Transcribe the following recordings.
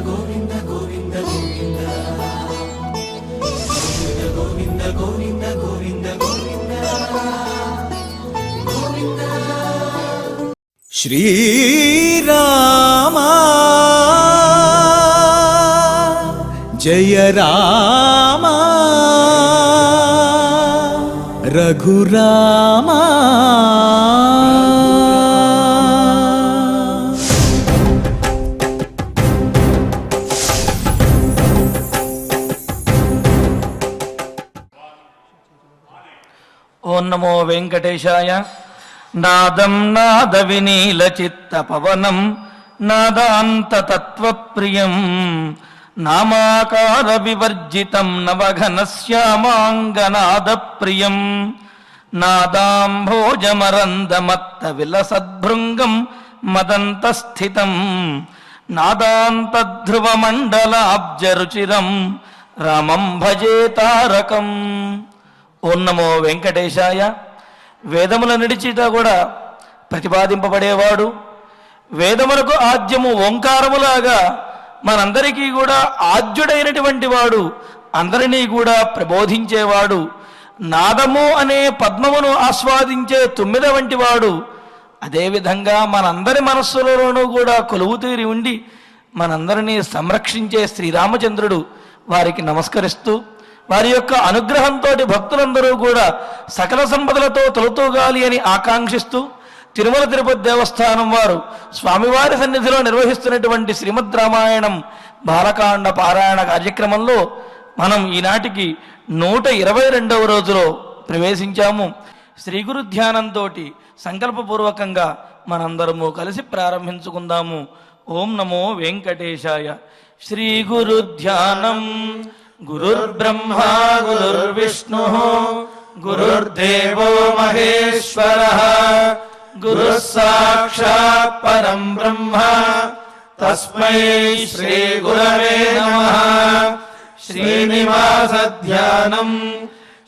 గోవింద గోవింద గోవింద గోవింద గోవింద గోవింద గోవింద గోవింద. శ్రీరామ జయ రామ రఘురామ ఓం నమో వెంకటేశాయ. నాదం నాద వినీల చిత్త పవనం నాదాంతతత్వప్రియం నామాకార వివర్జితం నవఘన శ్యామాంగనాద ప్రియం నాదాంభోజమరందమత్త విలసద్భృంగం మదంతస్థితం నాదాంతధ్రువమండలాబ్జరుచిరం రామం భజే తారకం. ఓం నమో వెంకటేశాయ. వేదముల నడిచిట కూడా ప్రతిపాదింపబడేవాడు, వేదములకు ఆద్యము ఓంకారములాగా మనందరికీ కూడా ఆద్యుడైనటువంటి వాడు, అందరినీ కూడా ప్రబోధించేవాడు, నాదము అనే పద్మమును ఆస్వాదించే తుమ్మిద వంటి వాడు, అదేవిధంగా మనందరి మనస్సులలోనూ కూడా కొలువుతీరి ఉండి మనందరినీ సంరక్షించే శ్రీరామచంద్రుడు. వారికి నమస్కరిస్తూ వారి యొక్క అనుగ్రహంతో భక్తులందరూ కూడా సకల సంపదలతో తొలతూగాలి అని ఆకాంక్షిస్తూ తిరుమల తిరుపతి దేవస్థానం వారు స్వామివారి సన్నిధిలో నిర్వహిస్తున్నటువంటి శ్రీమద్ రామాయణం బాలకాండ పారాయణ కార్యక్రమంలో మనం ఈనాటికి 122వ రోజులో ప్రవేశించాము. శ్రీ గురు ధ్యానంతో సంకల్పపూర్వకంగా మనందరము కలిసి ప్రారంభించుకుందాము. ఓం నమో వెంకటేశాయ. శ్రీ గురు ధ్యానం. గురుర్బ్రహ్మ గురుర్విష్ణు గురుర్దేవో మహేశ్వరః గురుః సాక్షాత్ పరం బ్రహ్మ తస్మై శ్రీ గురవే నమః. శ్రీనివాస ధ్యానం.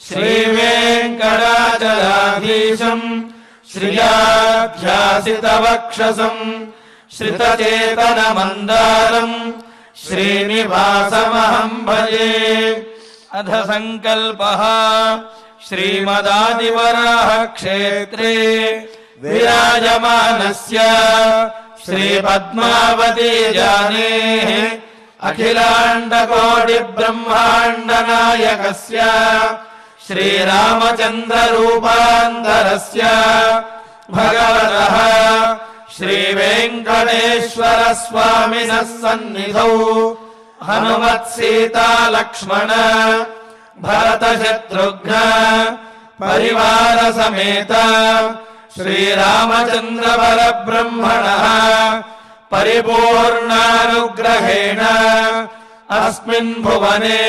శ్రీ వెంకటాచలాధీశం శ్రియాధ్యాసిత వక్షసం శ్రితచేతన మందారం శ్రీనివాసమహం భజే. అధ సంకల్పః. శ్రీమదాదివరాహ క్షేత్రే విరాజమానస్య శ్రీ పద్మావతీ జానేః అఖిలాండకోటి బ్రహ్మాండ నాయకస్య శ్రీరామచంద్ర రూపాంతరస్య భగవతః శ్రీ వెంకటేశ్వర స్వామినః సన్నిధౌ హనుమత్ సీతా లక్ష్మణ భరత శత్రుఘ్న పరివార సమేత శ్రీరామచంద్ర పరబ్రహ్మణః పరిపూర్ణానుగ్రహేణ అస్మిన్ భువనే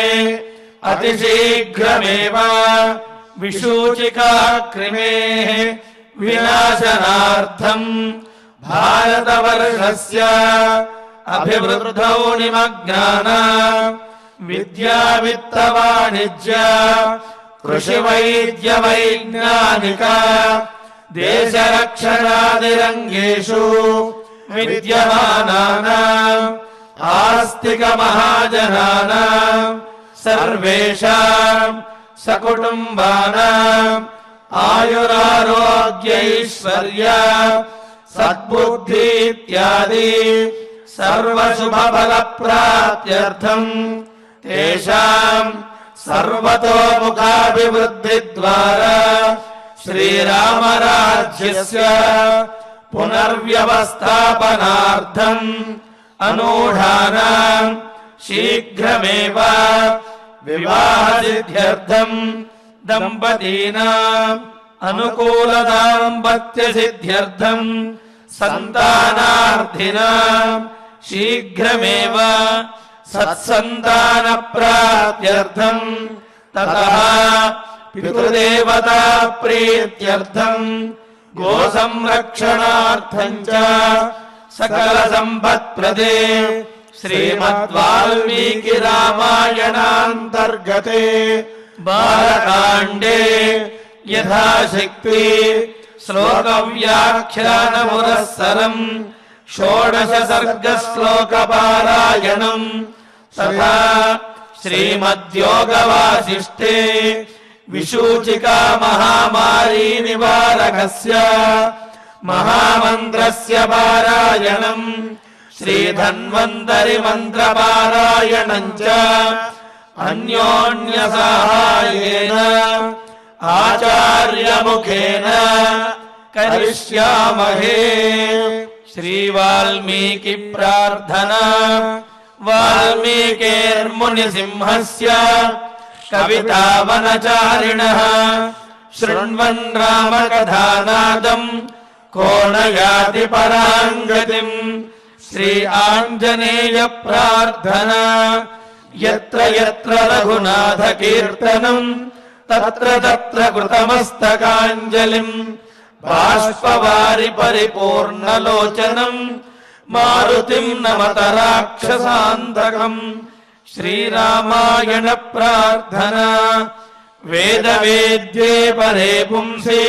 అతిశీఘ్రమేవ విశూచికా క్రిమేః వినాశనార్థం భారతవర్షస్య అభివృద్ధౌ నిమగ్నానాం విద్యా విత్త వాణిజ్య కృషి వైద్య వైజ్ఞానిక దేశ రక్షణాదిరంగేషు విద్యమానానాం ఆస్తిక మహాజనానాం సర్వేషాం సకుటుంబానాం ఆయురారోగ్యైశ్వర్య సద్బుద్ధి ఇత్యాది సర్వశుభఫల ప్రాప్త్యర్థం తేషాం సర్వతోముఖాభివృద్ధి ద్వారా శ్రీరామరాజ్యస్య పునర్వ్యవస్థాపనార్థం అనూఢానాం శీఘ్రమేవ వివాహసిద్ధ్యర్థం దంపతీనాం అనుకూల దాంపత్య సిద్ధ్యర్థం సంతానార్థినాం శీఘ్రమేవ సత్సంతాన ప్రాప్త్యర్థం తతః పితృదేవతా ప్రీత్యర్థం గో సంరక్షణార్థం చ సకల సంపత్ప్రదే శ్రీమద్వాల్మీకి రామాయణాంతర్గతే బాలకాండే యథాశక్తి శ్లోక వ్యాఖ్యాన పురస్సరం షోడశ సర్గ శ్లోక పారాయణం తథా శ్రీమద్యోగవాసిష్ఠే విశూచికా మహామారీ నివారకస్య మహామంత్రస్య పారాయణం శ్రీధన్వంతరి మంత్ర పారాయణం చ అన్యోన్య సహాయేన ఆచార్య ముఖేన కరిష్యామహే. శ్రీ వాల్మీకి ప్రార్థనా. వాల్మీకిర్ముని సింహస్య కవితావనచారిణః శృణ్వన్ రామకథానాదం కో న యాతి పరాంగతిం. శ్రీ ఆంజనేయ ప్రార్థనా. యత్ర యత్ర రఘునాథ కీర్తనం తత్ర తత్ర కృతమస్తకాంజలిం బాష్పవారి పరిపూర్ణలోచనం మారుతిం నమత రాక్షసాంతకం. శ్రీరామాయణ ప్రార్థనా. వేద వేద్యే పరే పుంసి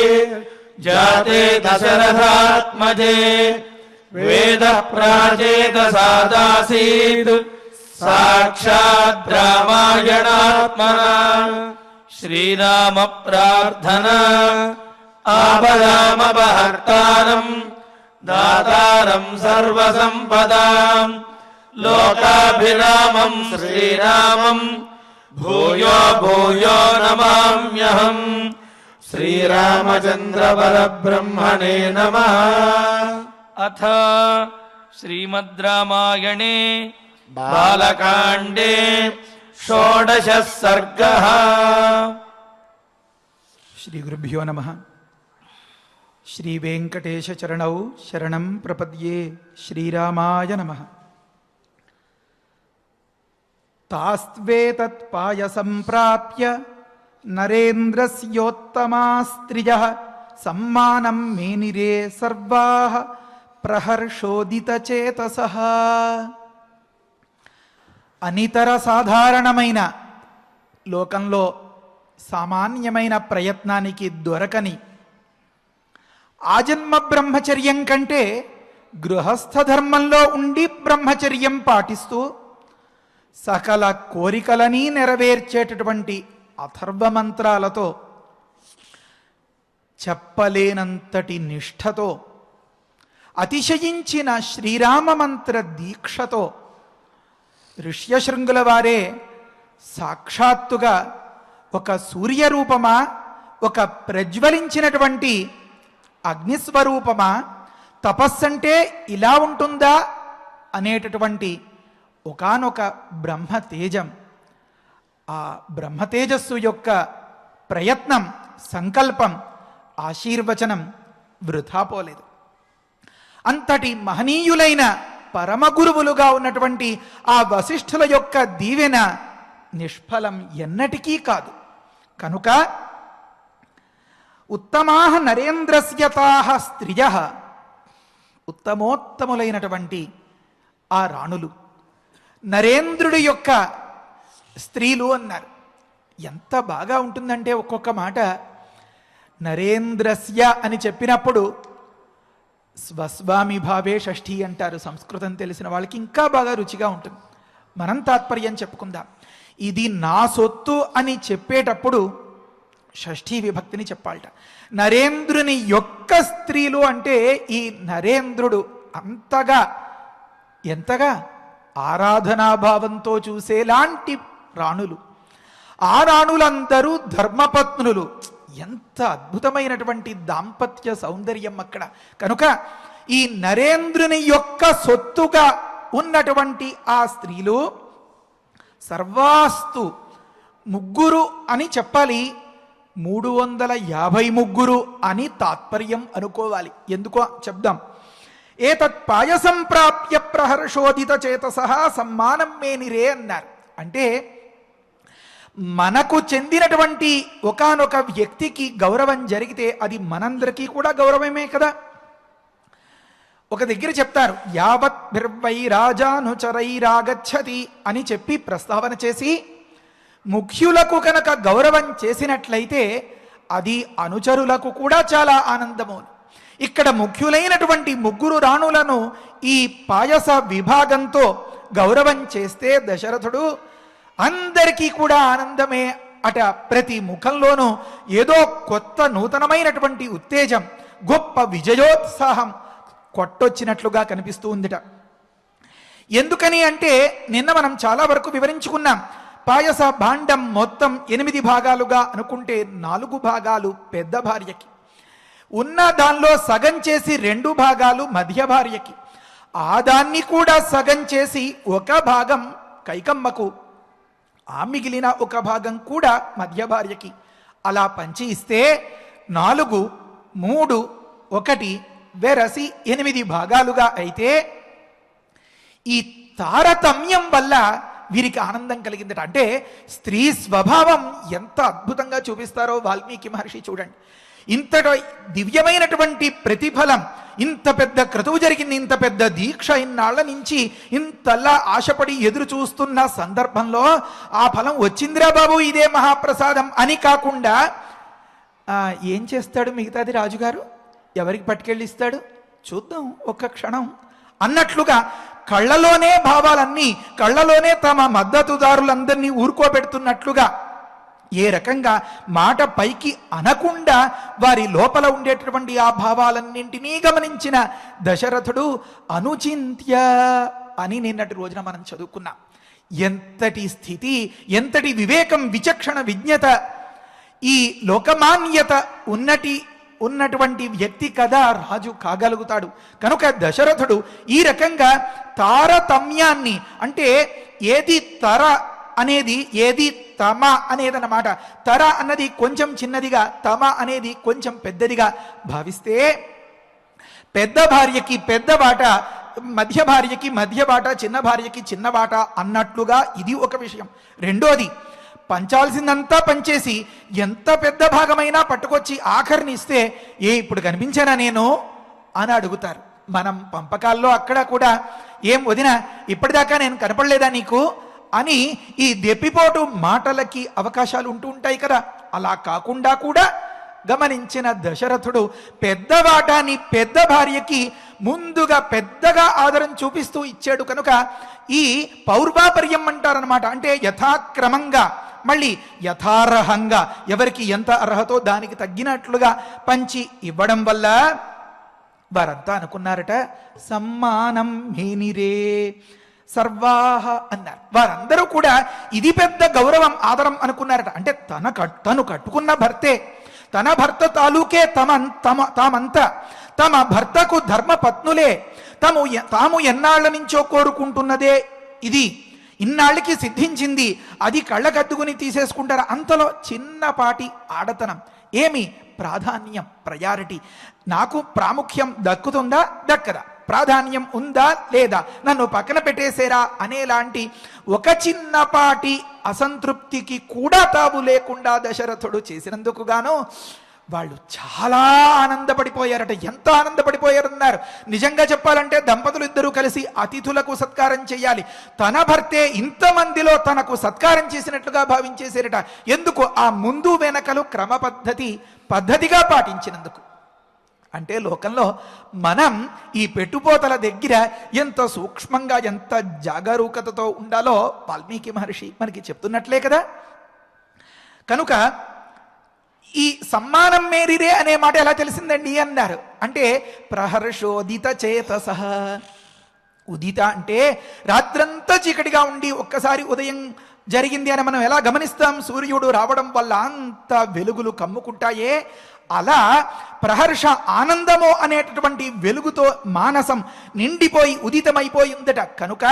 జాతే దశరథాత్మజే వేద ప్రాచేతసాదాసీత్ సాక్షాత్ రామాయణాత్మనా. శ్రీరామ ప్రార్థనా. ఆపదామపహర్తారం దాతారం సర్వసంపదాం లోకాభిరామం శ్రీరామం భూయో భూయో నమామ్యహం. శ్రీరామచంద్ర పరబ్రహ్మణే నమః. అథ శ్రీమద్ రామాయణే బాలకాండే షోడశ సర్గః. శ్రీ గురుభ్యో నమః. శ్రీ వెంకటేశ చరణౌ శరణం ప్రపద్యే. శ్రీరామాయ నమః. తాస్త్వేతత్ పాయసం ప్రాప్య నరేంద్రస్యోత్తమాస్త్రియః సమ్మానం మేనిరే సర్వాః ప్రహర్షోదితచేతసః. అనితర సాధారణమైన లోకంలో సామాన్యమైన ప్రయత్నానికి దొరకని ఆజన్మ బ్రహ్మచర్యం కంటే గృహస్థ ధర్మంలో ఉండి బ్రహ్మచర్యం పాటిస్తూ సకల కోరికలని నెరవేర్చేటటువంటి అథర్వ మంత్రాలతో చెప్పలేనంతటి నిష్ఠతో అతిశయించిన శ్రీరామ మంత్ర దీక్షతో ఋష్యశృంగుల వారే సాక్షాత్తుగా ఒక సూర్యరూపమా, ఒక ప్రజ్వలించినటువంటి అగ్నిస్వరూపమా, తపస్సంటే ఇలా ఉంటుందా అనేటటువంటి ఒకానొక బ్రహ్మతేజం, ఆ బ్రహ్మతేజస్సు యొక్క ప్రయత్నం, సంకల్పం, ఆశీర్వచనం వృథా పోలేదు. అంతటి మహనీయులైన పరమగురువులుగా ఉన్నటువంటి ఆ వశిష్ఠుల యొక్క దీవెన నిష్ఫలం ఎన్నటికీ కాదు. కనుక ఉత్తమాః నరేంద్రస్యతాః స్త్రియః, ఉత్తమోత్తములైనటువంటి ఆ రాణులు నరేంద్రుడి యొక్క స్త్రీలు అన్నారు. ఎంత బాగా ఉంటుందంటే ఒక్కొక్క మాట నరేంద్రస్య అని చెప్పినప్పుడు స్వస్వామి భావే షష్ఠి అంటారు. సంస్కృతం తెలిసిన వాళ్ళకి ఇంకా బాగా రుచిగా ఉంటుంది. మనం తాత్పర్యం చెప్పుకుందాం. ఇది నా సొత్తు అని చెప్పేటప్పుడు షష్ఠీ విభక్తిని చెప్పాలట. నరేంద్రుని యొక్క స్త్రీలు అంటే ఈ నరేంద్రుడు అంతగా ఎంతగా ఆరాధనాభావంతో చూసేలాంటి రాణులు. ఆ రాణులందరూ ధర్మపత్నులు. ఎంత అద్భుతమైనటువంటి దాంపత్య సౌందర్యం అక్కడ. కనుక ఈ నరేంద్రుని యొక్క సొత్తుగా ఉన్నటువంటి ఆ స్త్రీలు సర్వాస్తు ముగ్గురు అని చెప్పాలి, 353 అని తాత్పర్యం అనుకోవాలి. ఎందుకో చెప్దాం. ఏతత్ పాయసం ప్రాప్య ప్రహర్షోదిత చేతసః సమ్మానం మేనిరే అన్నారు. అంటే మనకు చెందినటువంటి ఒకానొక వ్యక్తికి గౌరవం జరిగితే అది మనందరికీ కూడా గౌరవమే కదా. ఒక దగ్గర చెప్తారు, యావత్ భిర్వై రాజానుచరైరాగచ్చతి అని చెప్పి ప్రస్తావన చేసి ముఖ్యులకు కనుక గౌరవం చేసినట్లయితే అది అనుచరులకు కూడా చాలా ఆనందము. ఇక్కడ ముఖ్యులైనటువంటి ముగ్గురు రాణులను ఈ పాయస విభాగంతో గౌరవం చేస్తే దశరథుడు అందరికీ కూడా ఆనందమే అట. ప్రతి ముఖంలోనూ ఏదో కొత్త నూతనమైనటువంటి ఉత్తేజం, గొప్ప విజయోత్సాహం కొట్టొచ్చినట్లుగా కనిపిస్తూ ఉందిట. ఎందుకని అంటే నిన్న మనం చాలా వరకు వివరించుకున్నాం. పాయస భాండం మొత్తం 8 భాగాలుగా అనుకుంటే 4 భాగాలు పెద్ద భార్యకి, ఉన్న దానిలో సగం చేసి 2 భాగాలు మధ్య భార్యకి, ఆ దాన్ని కూడా సగం చేసి 1 భాగం కైకమ్మకు, ఆ మిగిలిన 1 భాగం కూడా మధ్య భార్యకి అలా పంచి ఇస్తే 4, 3, 1 వెరసి 8 భాగాలుగా అయితే ఈ తారతమ్యం వల్ల వీరికి ఆనందం కలిగిందట. అంటే స్త్రీ స్వభావం ఎంత అద్భుతంగా చూపిస్తారో వాల్మీకి మహర్షి చూడండి. ఇంతట దివ్యమైనటువంటి ప్రతిఫలం, ఇంత పెద్ద క్రతువు జరిగింది, ఇంత పెద్ద దీక్ష ఇన్నాళ్ల నుంచి ఇంతలా ఆశపడి ఎదురు చూస్తున్న సందర్భంలో ఆ ఫలం వచ్చిందిరా బాబు, ఇదే మహాప్రసాదం అని కాకుండా ఏం చేస్తాడు మిగతాది రాజుగారు, ఎవరికి పట్టుకెళ్ళి ఇస్తాడు చూద్దాం ఒక్క క్షణం అన్నట్లుగా కళ్ళలోనే భావాలన్నీ, కళ్ళలోనే తమ మద్దతుదారులందరినీ ఊరుకోబెడుతున్నట్లుగా ఏ రకంగా మాట పైకి అనకుండా వారి లోపల ఉండేటటువంటి ఆ భావాలన్నింటినీ గమనించిన దశరథుడు అనుచింత్య అని నిన్నటి రోజున మనం చదువుకున్నాం. ఎంతటి స్థితి, ఎంతటి వివేకం, విచక్షణ, విజ్ఞత, ఈ లోకమాన్యత ఉన్నటువంటి వ్యక్తి కదా రాజు కాగలుగుతాడు. కనుక దశరథుడు ఈ రకంగా తారతమ్యాన్ని, అంటే ఏది తర అనేది ఏది తమ అనేదన్నమాట. తర అన్నది కొంచెం చిన్నదిగా, తమ అనేది కొంచెం పెద్దదిగా భావిస్తే పెద్ద భార్యకి పెద్ద బాట, మధ్య భార్యకి మధ్య బాట, చిన్న భార్యకి చిన్న బాట అన్నట్లుగా ఇది ఒక విషయం. రెండోది, పంచాల్సిందంతా పంచేసి ఎంత పెద్ద భాగమైనా పట్టుకొచ్చి ఆఖరిని ఇస్తే ఇప్పుడు కనిపించానా నేను అని అడుగుతారు. మనం పంపకాల్లో అక్కడ కూడా ఏం వదినా ఇప్పటిదాకా నేను కనపడలేదా నీకు అని ఈ దెప్పిపోటు మాటలకి అవకాశాలు ఉంటూ ఉంటాయి కదా. అలా కాకుండా కూడా గమనించిన దశరథుడు పెద్ద వాటాన్ని పెద్ద భార్యకి ముందుగా పెద్దగా ఆదరం చూపిస్తూ ఇచ్చాడు. కనుక ఈ పౌర్వాపర్యం అంటారనమాట. అంటే యథాక్రమంగా, మళ్ళీ యథార్హంగా, ఎవరికి ఎంత అర్హతో దానికి తగ్గినట్లుగా పంచి ఇవ్వడం వల్ల వారంతా అనుకున్నారట, సమ్మానం మేనిరే సర్వాహ అన్నారు. వారందరూ కూడా ఇది పెద్ద గౌరవం, ఆదరం అనుకున్నారట. అంటే తను కట్టుకున్న భర్తే, తన భర్త తాలూకే తామంతా తమ భర్తకు ధర్మపత్నులే, తాము ఎన్నాళ్ల నుంచో కోరుకుంటున్నదే ఇది, ఇన్నాళ్ళకి సిద్ధించింది, అది కళ్ళకద్దుకుని తీసేసుకుంటారు. అంతలో చిన్నపాటి ఆడతనం, ఏమి ప్రాధాన్యం, ప్రయారిటీ, నాకు ప్రాముఖ్యం దక్కుతుందా దక్కదా, ప్రాధాన్యం ఉందా లేదా, నన్ను పక్కన పెట్టేసేరా అనేలాంటి ఒక చిన్నపాటి అసంతృప్తికి కూడా తావు లేకుండా దశరథుడు చేసినందుకు గాను వాళ్ళు చాలా ఆనందపడిపోయారట. ఎంత ఆనందపడిపోయారన్నారు. నిజంగా చెప్పాలంటే దంపతులు ఇద్దరూ కలిసి అతిథులకు సత్కారం చేయాలి. తన భర్తే ఇంతమందిలో తనకు సత్కారం చేసినట్లుగా భావించేశారట. ఎందుకు? ఆ ముందు వెనకలు క్రమ పద్ధతిగా పాటించినందుకు. అంటే లోకంలో మనం ఈ పెట్టుపోతల దగ్గర ఎంత సూక్ష్మంగా, ఎంత జాగరూకతతో ఉండాలో వాల్మీకి మహర్షి మనకి చెప్తున్నట్లే కదా. కనుక ఈ సమ్మానం మేరిరే అనే మాట ఎలా తెలిసిందండి అన్నారు. అంటే ప్రహర్షోదిత చేతసః. ఉదిత అంటే రాత్రంతా చీకటిగా ఉండి ఒక్కసారి ఉదయం జరిగింది అని మనం ఎలా గమనిస్తాం, సూర్యుడు రావడం వల్ల అంత వెలుగులు కమ్ముకుంటాయే, అలా ప్రహర్ష ఆనందము అనేటటువంటి వెలుగుతో మానసం నిండిపోయి ఉదితమైపోయి ఉందట. కనుక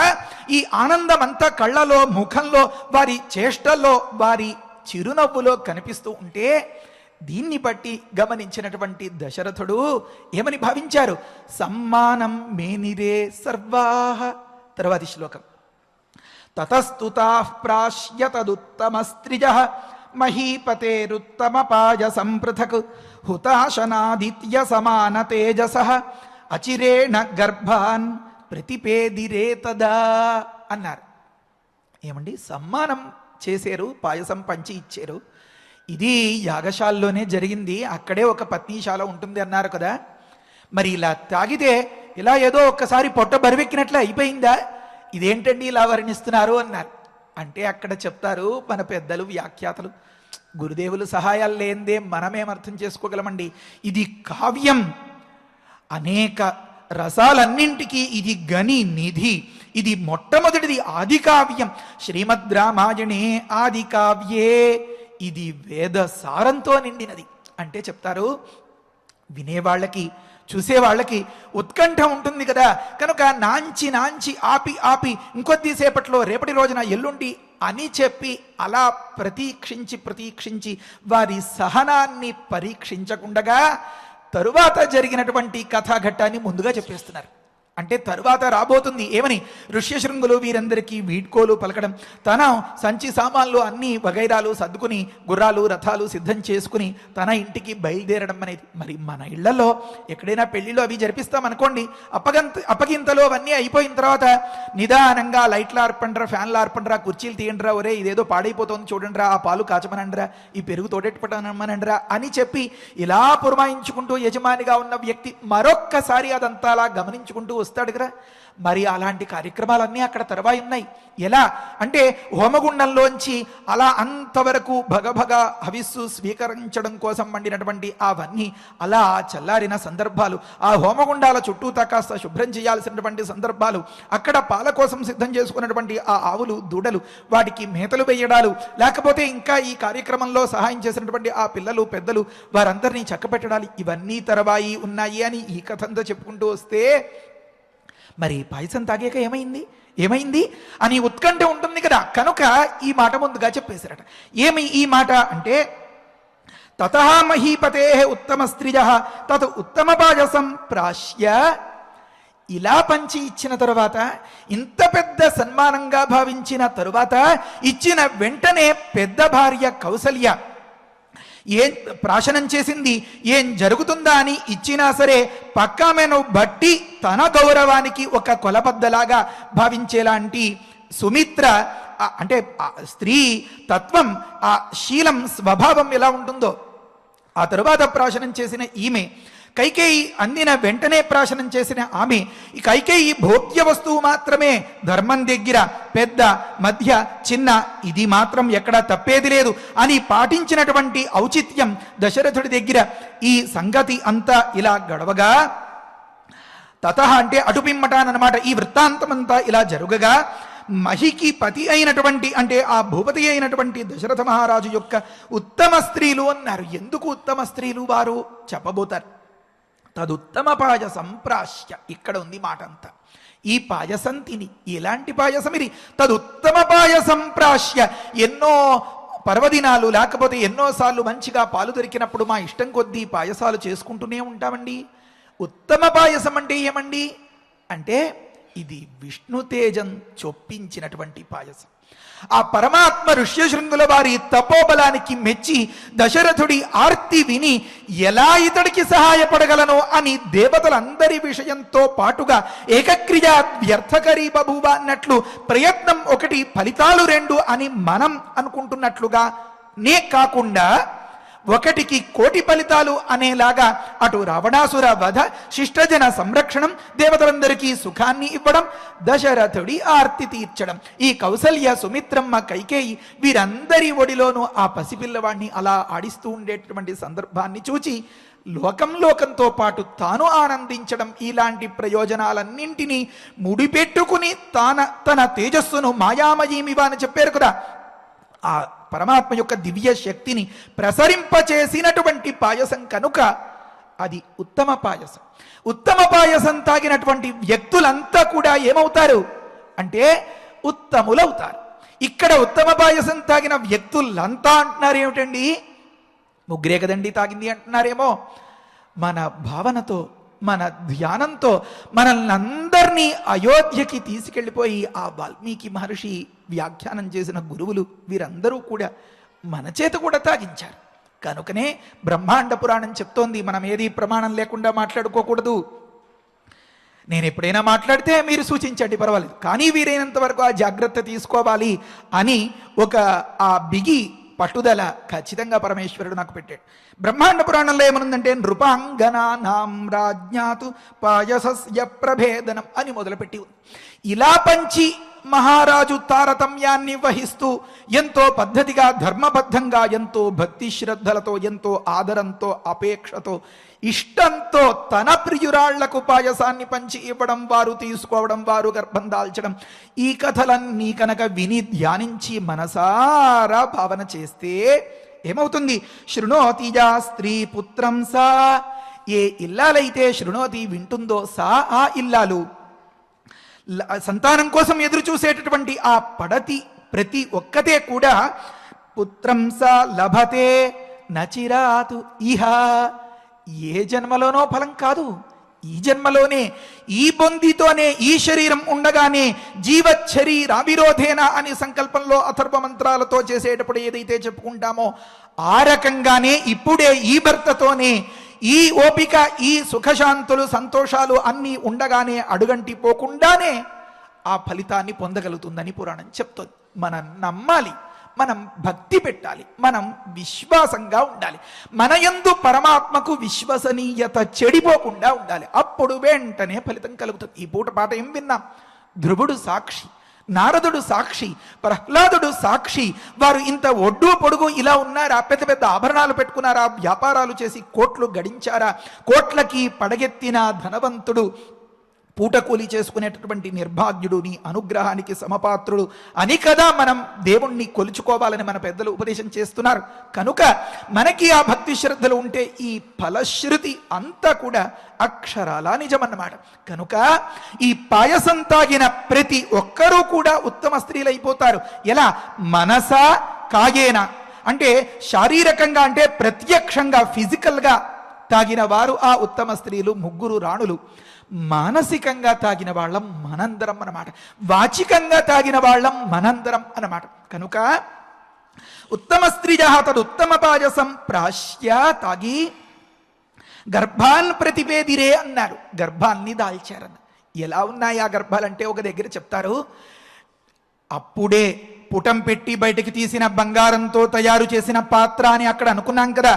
ఈ ఆనందం అంతా కళ్ళలో, ముఖంలో, వారి చేష్టల్లో, వారి చిరునవ్వులో కనిపిస్తూ ఉంటే దీన్ని బట్టి గమనించినటువంటి దశరథుడు ఏమని భావించారు? సమ్మానం మేనిరే సర్వాహ. తర్వాతి శ్లోకం, తతస్తుతాః ప్రాశ్య తదుత్తమస్త్రిజః మహీపతేరుత్తమ పాయ సంపృథక్ హుతాశనాదిత్య సమాన తేజసః అచిరేణ గర్భాన్ ప్రతిపేదిరే తదా అన్నారు. ఏమండి, సమ్మానం చేశారు, పాయసం పంచి ఇచ్చారు. ఇది యాగశాలలోనే జరిగింది, అక్కడే ఒక పత్నీశాల ఉంటుంది అన్నారు కదా. మరి ఇలా తాగితే ఇలా ఏదో ఒక్కసారి పొట్ట బరువెక్కినట్లే అయిపోయిందా, ఇదేంటండి ఇలా వర్ణిస్తున్నారు అన్నారు. అంటే అక్కడ చెప్తారు మన పెద్దలు వ్యాఖ్యాతలు, గురుదేవులు సహాయాలు లేనిదే మనమేం అర్థం చేసుకోగలమండి. ఇది కావ్యం, అనేక రసాలన్నింటికీ ఇది గని నిధి. ఇది మొట్టమొదటిది ఆది కావ్యం. శ్రీమద్ రామాయణే ఆది కావ్యే, ఇది వేద సారంతో నిండినది. అంటే చెప్తారు, వినేవాళ్ళకి చూసేవాళ్ళకి ఉత్కంఠ ఉంటుంది కదా, కనుక నాంచి నాంచి ఆపి ఆపి ఇంకొద్దిసేపట్లో రేపటి రోజున ఎల్లుండి అని చెప్పి అలా ప్రతీక్షించి వారి సహనాన్ని పరీక్షించకుండగా తరువాత జరిగినటువంటి కథాఘట్టాన్ని ముందుగా చెప్పేస్తున్నారు. అంటే తరువాత రాబోతుంది ఏమని, ఋష్యశృంగులు వీరందరికీ వీడ్కోలు పలకడం, తన సంచి సామాన్లు అన్ని వగైరాలు సర్దుకుని గుర్రాలు రథాలు సిద్ధం చేసుకుని తన ఇంటికి బయలుదేరడం అనేది. మరి మన ఇళ్లలో ఎక్కడైనా పెళ్లిలో అవి జరిపిస్తామనుకోండి, అప్పగింతలో అవన్నీ అయిపోయిన తర్వాత నిదానంగా లైట్లు ఆర్పండ్రా, ఫ్యాన్లు ఆర్పండ్రా, కుర్చీలు తీయండిరా, ఒరే ఇదేదో పాడైపోతుంది చూడండిరా, ఆ పాలు కాచమనండ్రా, ఈ పెరుగు తోడెట్టుపడమనండ్రా అని చెప్పి ఇలా పురమాయించుకుంటూ యజమానిగా ఉన్న వ్యక్తి మరొక్కసారి అదంతా అలా గమనించుకుంటూ వస్తాడు కదా. మరి అలాంటి కార్యక్రమాలన్నీ అక్కడ తరువాయి ఉన్నాయి. ఎలా అంటే హోమగుండంలోంచి అలా అంతవరకు భగభగ హవిస్సు స్వీకరించడం కోసం వండినటువంటి అవన్నీ అలా చల్లారిన సందర్భాలు, ఆ హోమగుండాల చుట్టూతా కాస్త శుభ్రం చేయాల్సినటువంటి సందర్భాలు, అక్కడ పాల కోసం సిద్ధం చేసుకున్నటువంటి ఆ ఆవులు దూడలు వాటికి మేతలు వేయడాలు, లేకపోతే ఇంకా ఈ కార్యక్రమంలో సహాయం చేసినటువంటి ఆ పిల్లలు పెద్దలు వారందరినీ చక్కపెట్టడాలు, ఇవన్నీ తరువాయి ఉన్నాయి అని ఈ కథంతో చెప్పుకుంటూ వస్తే మరి పాయసం తాగాక ఏమైంది అని ఉత్కంఠ ఉంటుంది కదా. కనుక ఈ మాట ముందుగా చెప్పేశారట. ఏమి ఈ మాట అంటే, తతః మహీపతే ఉత్తమ స్త్రియ తత్ ఉత్తమ పాయసం ప్రాశ్య. ఇలా పంచి ఇచ్చిన తరువాత, ఇంత పెద్ద సన్మానంగా భావించిన తరువాత ఇచ్చిన వెంటనే పెద్ద భార్య కౌసల్య ఏం ప్రాశనం చేసింది, ఏం జరుగుతుందా అని ఇచ్చినా సరే పక్కామెను బట్టి తన గౌరవానికి ఒక కొలబద్దలాగా భావించేలాంటి సుమిత్ర, అంటే స్త్రీ తత్వం, ఆ శీలం స్వభావం ఎలా ఉంటుందో ఆ తరువాత ప్రాశనం చేసిన ఈమె, కైకేయి అందిన వెంటనే ప్రాశనం చేసిన ఆమె, ఈ కైకేయి భోగ్య వస్తువు మాత్రమే, ధర్మం దగ్గర పెద్ద మధ్య చిన్న ఇది మాత్రం ఎక్కడా తప్పేది లేదు అని పాటించినటువంటి ఔచిత్యం దశరథుడి దగ్గర ఈ సంగతి అంతా ఇలా గడవగా, తతః అంటే అటుపిమ్మటానమాట ఈ వృత్తాంతమంతా ఇలా జరుగగా, మహికి పతి అయినటువంటి అంటే ఆ భూపతి అయినటువంటి దశరథ మహారాజు యొక్క ఉత్తమ స్త్రీలు అన్నారు. ఎందుకు ఉత్తమ స్త్రీలు వారు చెప్పబోతారు. తదుత్తమ పాయసం ప్రాశ్య, ఇక్కడ ఉంది మాట అంతా. ఈ పాయసం తిని, ఎలాంటి పాయసం ఇది, తదుత్తమ పాయసం ప్రాశ్య. ఎన్నో పర్వదినాలు లేకపోతే ఎన్నోసార్లు మంచిగా పాలు దొరికినప్పుడు మా ఇష్టం కొద్దీ పాయసాలు చేసుకుంటూనే ఉంటామండి. ఉత్తమ పాయసం అంటే ఏమండి అంటే, ఇది విష్ణు తేజం చొప్పించినటువంటి పాయసం. ఆ పరమాత్మ ఋష్యశృంగుల వారి తపోబలానికి మెచ్చి దశరథుడి ఆర్తి విని ఎలా ఇతడికి సహాయపడగలను అని దేవతలందరి విషయంతో పాటుగా ఏకక్రియ వ్యర్థకరీ బభూవ అన్నట్లు ప్రయత్నం ఒకటి ఫలితాలు రెండు అని మనం అనుకుంటున్నట్లుగా నే కాకుండా ఒకటికి కోటి ఫలితాలు అనేలాగా అటు రావణాసుర వధ, శిష్టజన సంరక్షణం, దేవతలందరికీ సుఖాన్ని ఇవ్వడం, దశరథుడి ఆర్తి తీర్చడం, ఈ కౌసల్య సుమిత్రమ్మ కైకేయి వీరందరి ఒడిలోనూ ఆ పసిపిల్లవాడిని అలా ఆడిస్తూ ఉండేటటువంటి సందర్భాన్ని చూచి లోకంతో పాటు తాను ఆనందించడం, ఇలాంటి ప్రయోజనాలన్నింటినీ ముడిపెట్టుకుని తన తేజస్సును మాయామయీమివా అని చెప్పారు కదా. ఆ పరమాత్మ యొక్క దివ్య శక్తిని ప్రసరింపచేసినటువంటి పాయసం కనుక అది ఉత్తమ పాయసం. ఉత్తమ పాయసం తాగినటువంటి వ్యక్తులంతా కూడా ఏమవుతారు అంటే ఉత్తములవుతారు. ఇక్కడ ఉత్తమ పాయసం తాగిన వ్యక్తులంతా అంటున్నారు ఏమిటండి, ముగ్గురే కదండి తాగింది అంటున్నారేమో. మన భావనతో మన ధ్యానంతో మనల్ని అందరినీ అయోధ్యకి తీసుకెళ్ళిపోయి ఆ వాల్మీకి మహర్షి వ్యాఖ్యానం చేసిన గురువులు వీరందరూ కూడా మన చేత కూడా తాగించారు. కనుకనే బ్రహ్మాండ పురాణం చెప్తోంది, మనం ఏది ప్రమాణం లేకుండా మాట్లాడుకోకూడదు. నేను ఎప్పుడైనా మాట్లాడితే మీరు సూచించండి, పర్వాలేదు, కానీ వీరైనంత వరకు ఆ జాగ్రత్త తీసుకోవాలి అని ఒక ఆ బిగి పట్టుదల ఖచ్చితంగా పరమేశ్వరుడు నాకు పెట్టాడు. బ్రహ్మాండ పురాణంలో ఏమనుందంటే నృపాంగనానాం రాజ్ఞాతు పాయసస్య ప్రభేదనం అని మొదలుపెట్టి ఉంది. ఇలా పంచి మహారాజు తారతమ్యాన్ని వహిస్తూ ఎంతో పద్ధతిగా ధర్మబద్ధంగా ఎంతో భక్తి శ్రద్ధలతో ఎంతో ఆదరంతో అపేక్షతో ఇష్టంతో తన ప్రియురాళ్లకు పాయసాన్ని పంచి ఇవ్వడం, వారు తీసుకోవడం, వారు గర్భం దాల్చడం, ఈ కథలన్నీ కనుక విని ధ్యానించి మనసారా భావన చేస్తే ఏమవుతుంది? శృణోతిజా స్త్రీ పుత్రం సా, ఏ ఇల్లాలైతే శృణోతి వింటుందో సా ఆ ఇల్లాలు సంతానం కోసం ఎదురు చూసేటటువంటి ఆ పడతి ప్రతి ఒక్కతే కూడా పుత్రం సా లభతే నచిరాతు ఇహ, ఏ జన్మలోనో ఫలం కాదు, ఈ జన్మలోనే ఈ బొందితోనే ఈ శరీరం ఉండగానే జీవశరీరావిరోధేన అనే సంకల్పంలో అథర్వ మంత్రాలతో చేసేటప్పుడు ఏదైతే చెప్పుకుంటామో ఆ రకంగానే ఇప్పుడే ఈ భర్తతోనే ఈ ఓపిక, ఈ సుఖశాంతులు సంతోషాలు అన్నీ ఉండగానే అడుగంటి పోకుండానే ఆ ఫలితాన్ని పొందగలుగుతుందని పురాణం చెప్తుంది. మనం నమ్మాలి, మనం భక్తి పెట్టాలి, మనం విశ్వాసంగా ఉండాలి, మన యందు పరమాత్మకు విశ్వసనీయత చెడిపోకుండా ఉండాలి. అప్పుడు వెంటనే ఫలితం కలుగుతుంది. ఈ పూట పాట ఏం విన్నాం? ధ్రువుడు సాక్షి, నారదుడు సాక్షి, ప్రహ్లాదుడు సాక్షి. వారు ఇంత ఒడ్డు పొడుగు ఇలా ఉన్నారా? పెద్ద పెద్ద ఆభరణాలు పెట్టుకున్నారా? వ్యాపారాలు చేసి కోట్లు గడించారా? కోట్లకి పడగెత్తిన ధనవంతుడు, పూటకూలి చేసుకునేటటువంటి నిర్భాగ్యుడు నీ అనుగ్రహానికి సమపాత్రుడు అని కదా మనం దేవుణ్ణి కొలుచుకోవాలని మన పెద్దలు ఉపదేశం చేస్తున్నారు. కనుక మనకి ఆ భక్తి శ్రద్ధలు ఉంటే ఈ ఫలశ్రుతి అంతా కూడా అక్షరాలా నిజమన్నమాట. కనుక ఈ పాయసం తాగిన ప్రతి ఒక్కరూ కూడా ఉత్తమ స్త్రీలు అయిపోతారు. ఎలా? మనసా కాయేన అంటే శారీరకంగా, అంటే ప్రత్యక్షంగా ఫిజికల్గా తాగిన వారు ఆ ఉత్తమ స్త్రీలు, ముగ్గురు రాణులు. మానసికంగా తాగిన వాళ్ళం మనందరం అన్నమాట, వాచికంగా తాగిన వాళ్ళం మనందరం అన్నమాట. కనుక ఉత్తమ స్త్రీజ తదుత్తమ పాయసం ప్రాశ్య, తాగి గర్భాన్ ప్రతిపేదిరే అన్నారు, గర్భాన్ని దాల్చారన్న. ఎలా ఉన్నాయి ఆ గర్భాలంటే ఒక దగ్గర చెప్తారు, అప్పుడే పుటం పెట్టి బయటికి తీసిన బంగారంతో తయారు చేసిన పాత్ర అని అక్కడ అనుకున్నాం కదా.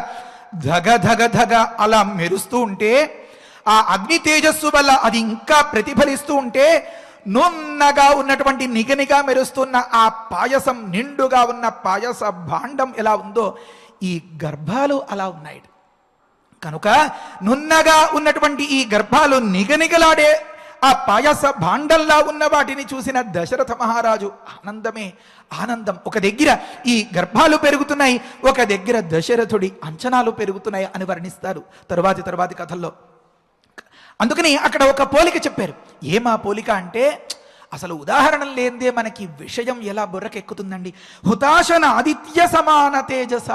ధగ ధగ ధగ అలా మెరుస్తూ ఉంటే ఆ అగ్ని తేజస్సు వల్ల అది ఇంకా ప్రతిఫలిస్తూ ఉంటే నున్నగా ఉన్నటువంటి నిగనిగా మెరుస్తున్న ఆ పాయసం, నిండుగా ఉన్న పాయస భాండం ఎలా ఉందో ఈ గర్భాలు అలా ఉన్నాయి. కనుక నున్నగా ఉన్నటువంటి ఈ గర్భాలు నిగనిగలాడే ఆ పాయస భాండల్లా ఉన్న వాటిని చూసిన దశరథ మహారాజు ఆనందమే ఆనందం. ఒక దగ్గర ఈ గర్భాలు పెరుగుతున్నాయి, ఒక దగ్గర దశరథుడి అంచనాలు పెరుగుతున్నాయి అని వర్ణిస్తారు తరువాతి కథల్లో. అందుకని అక్కడ ఒక పోలిక చెప్పారు. ఏమా పోలిక అంటే, అసలు ఉదాహరణ లేనిదే మనకి విషయం ఎలా బుర్రకెక్కుతుందండి. హుతాశన ఆదిత్య సమాన తేజస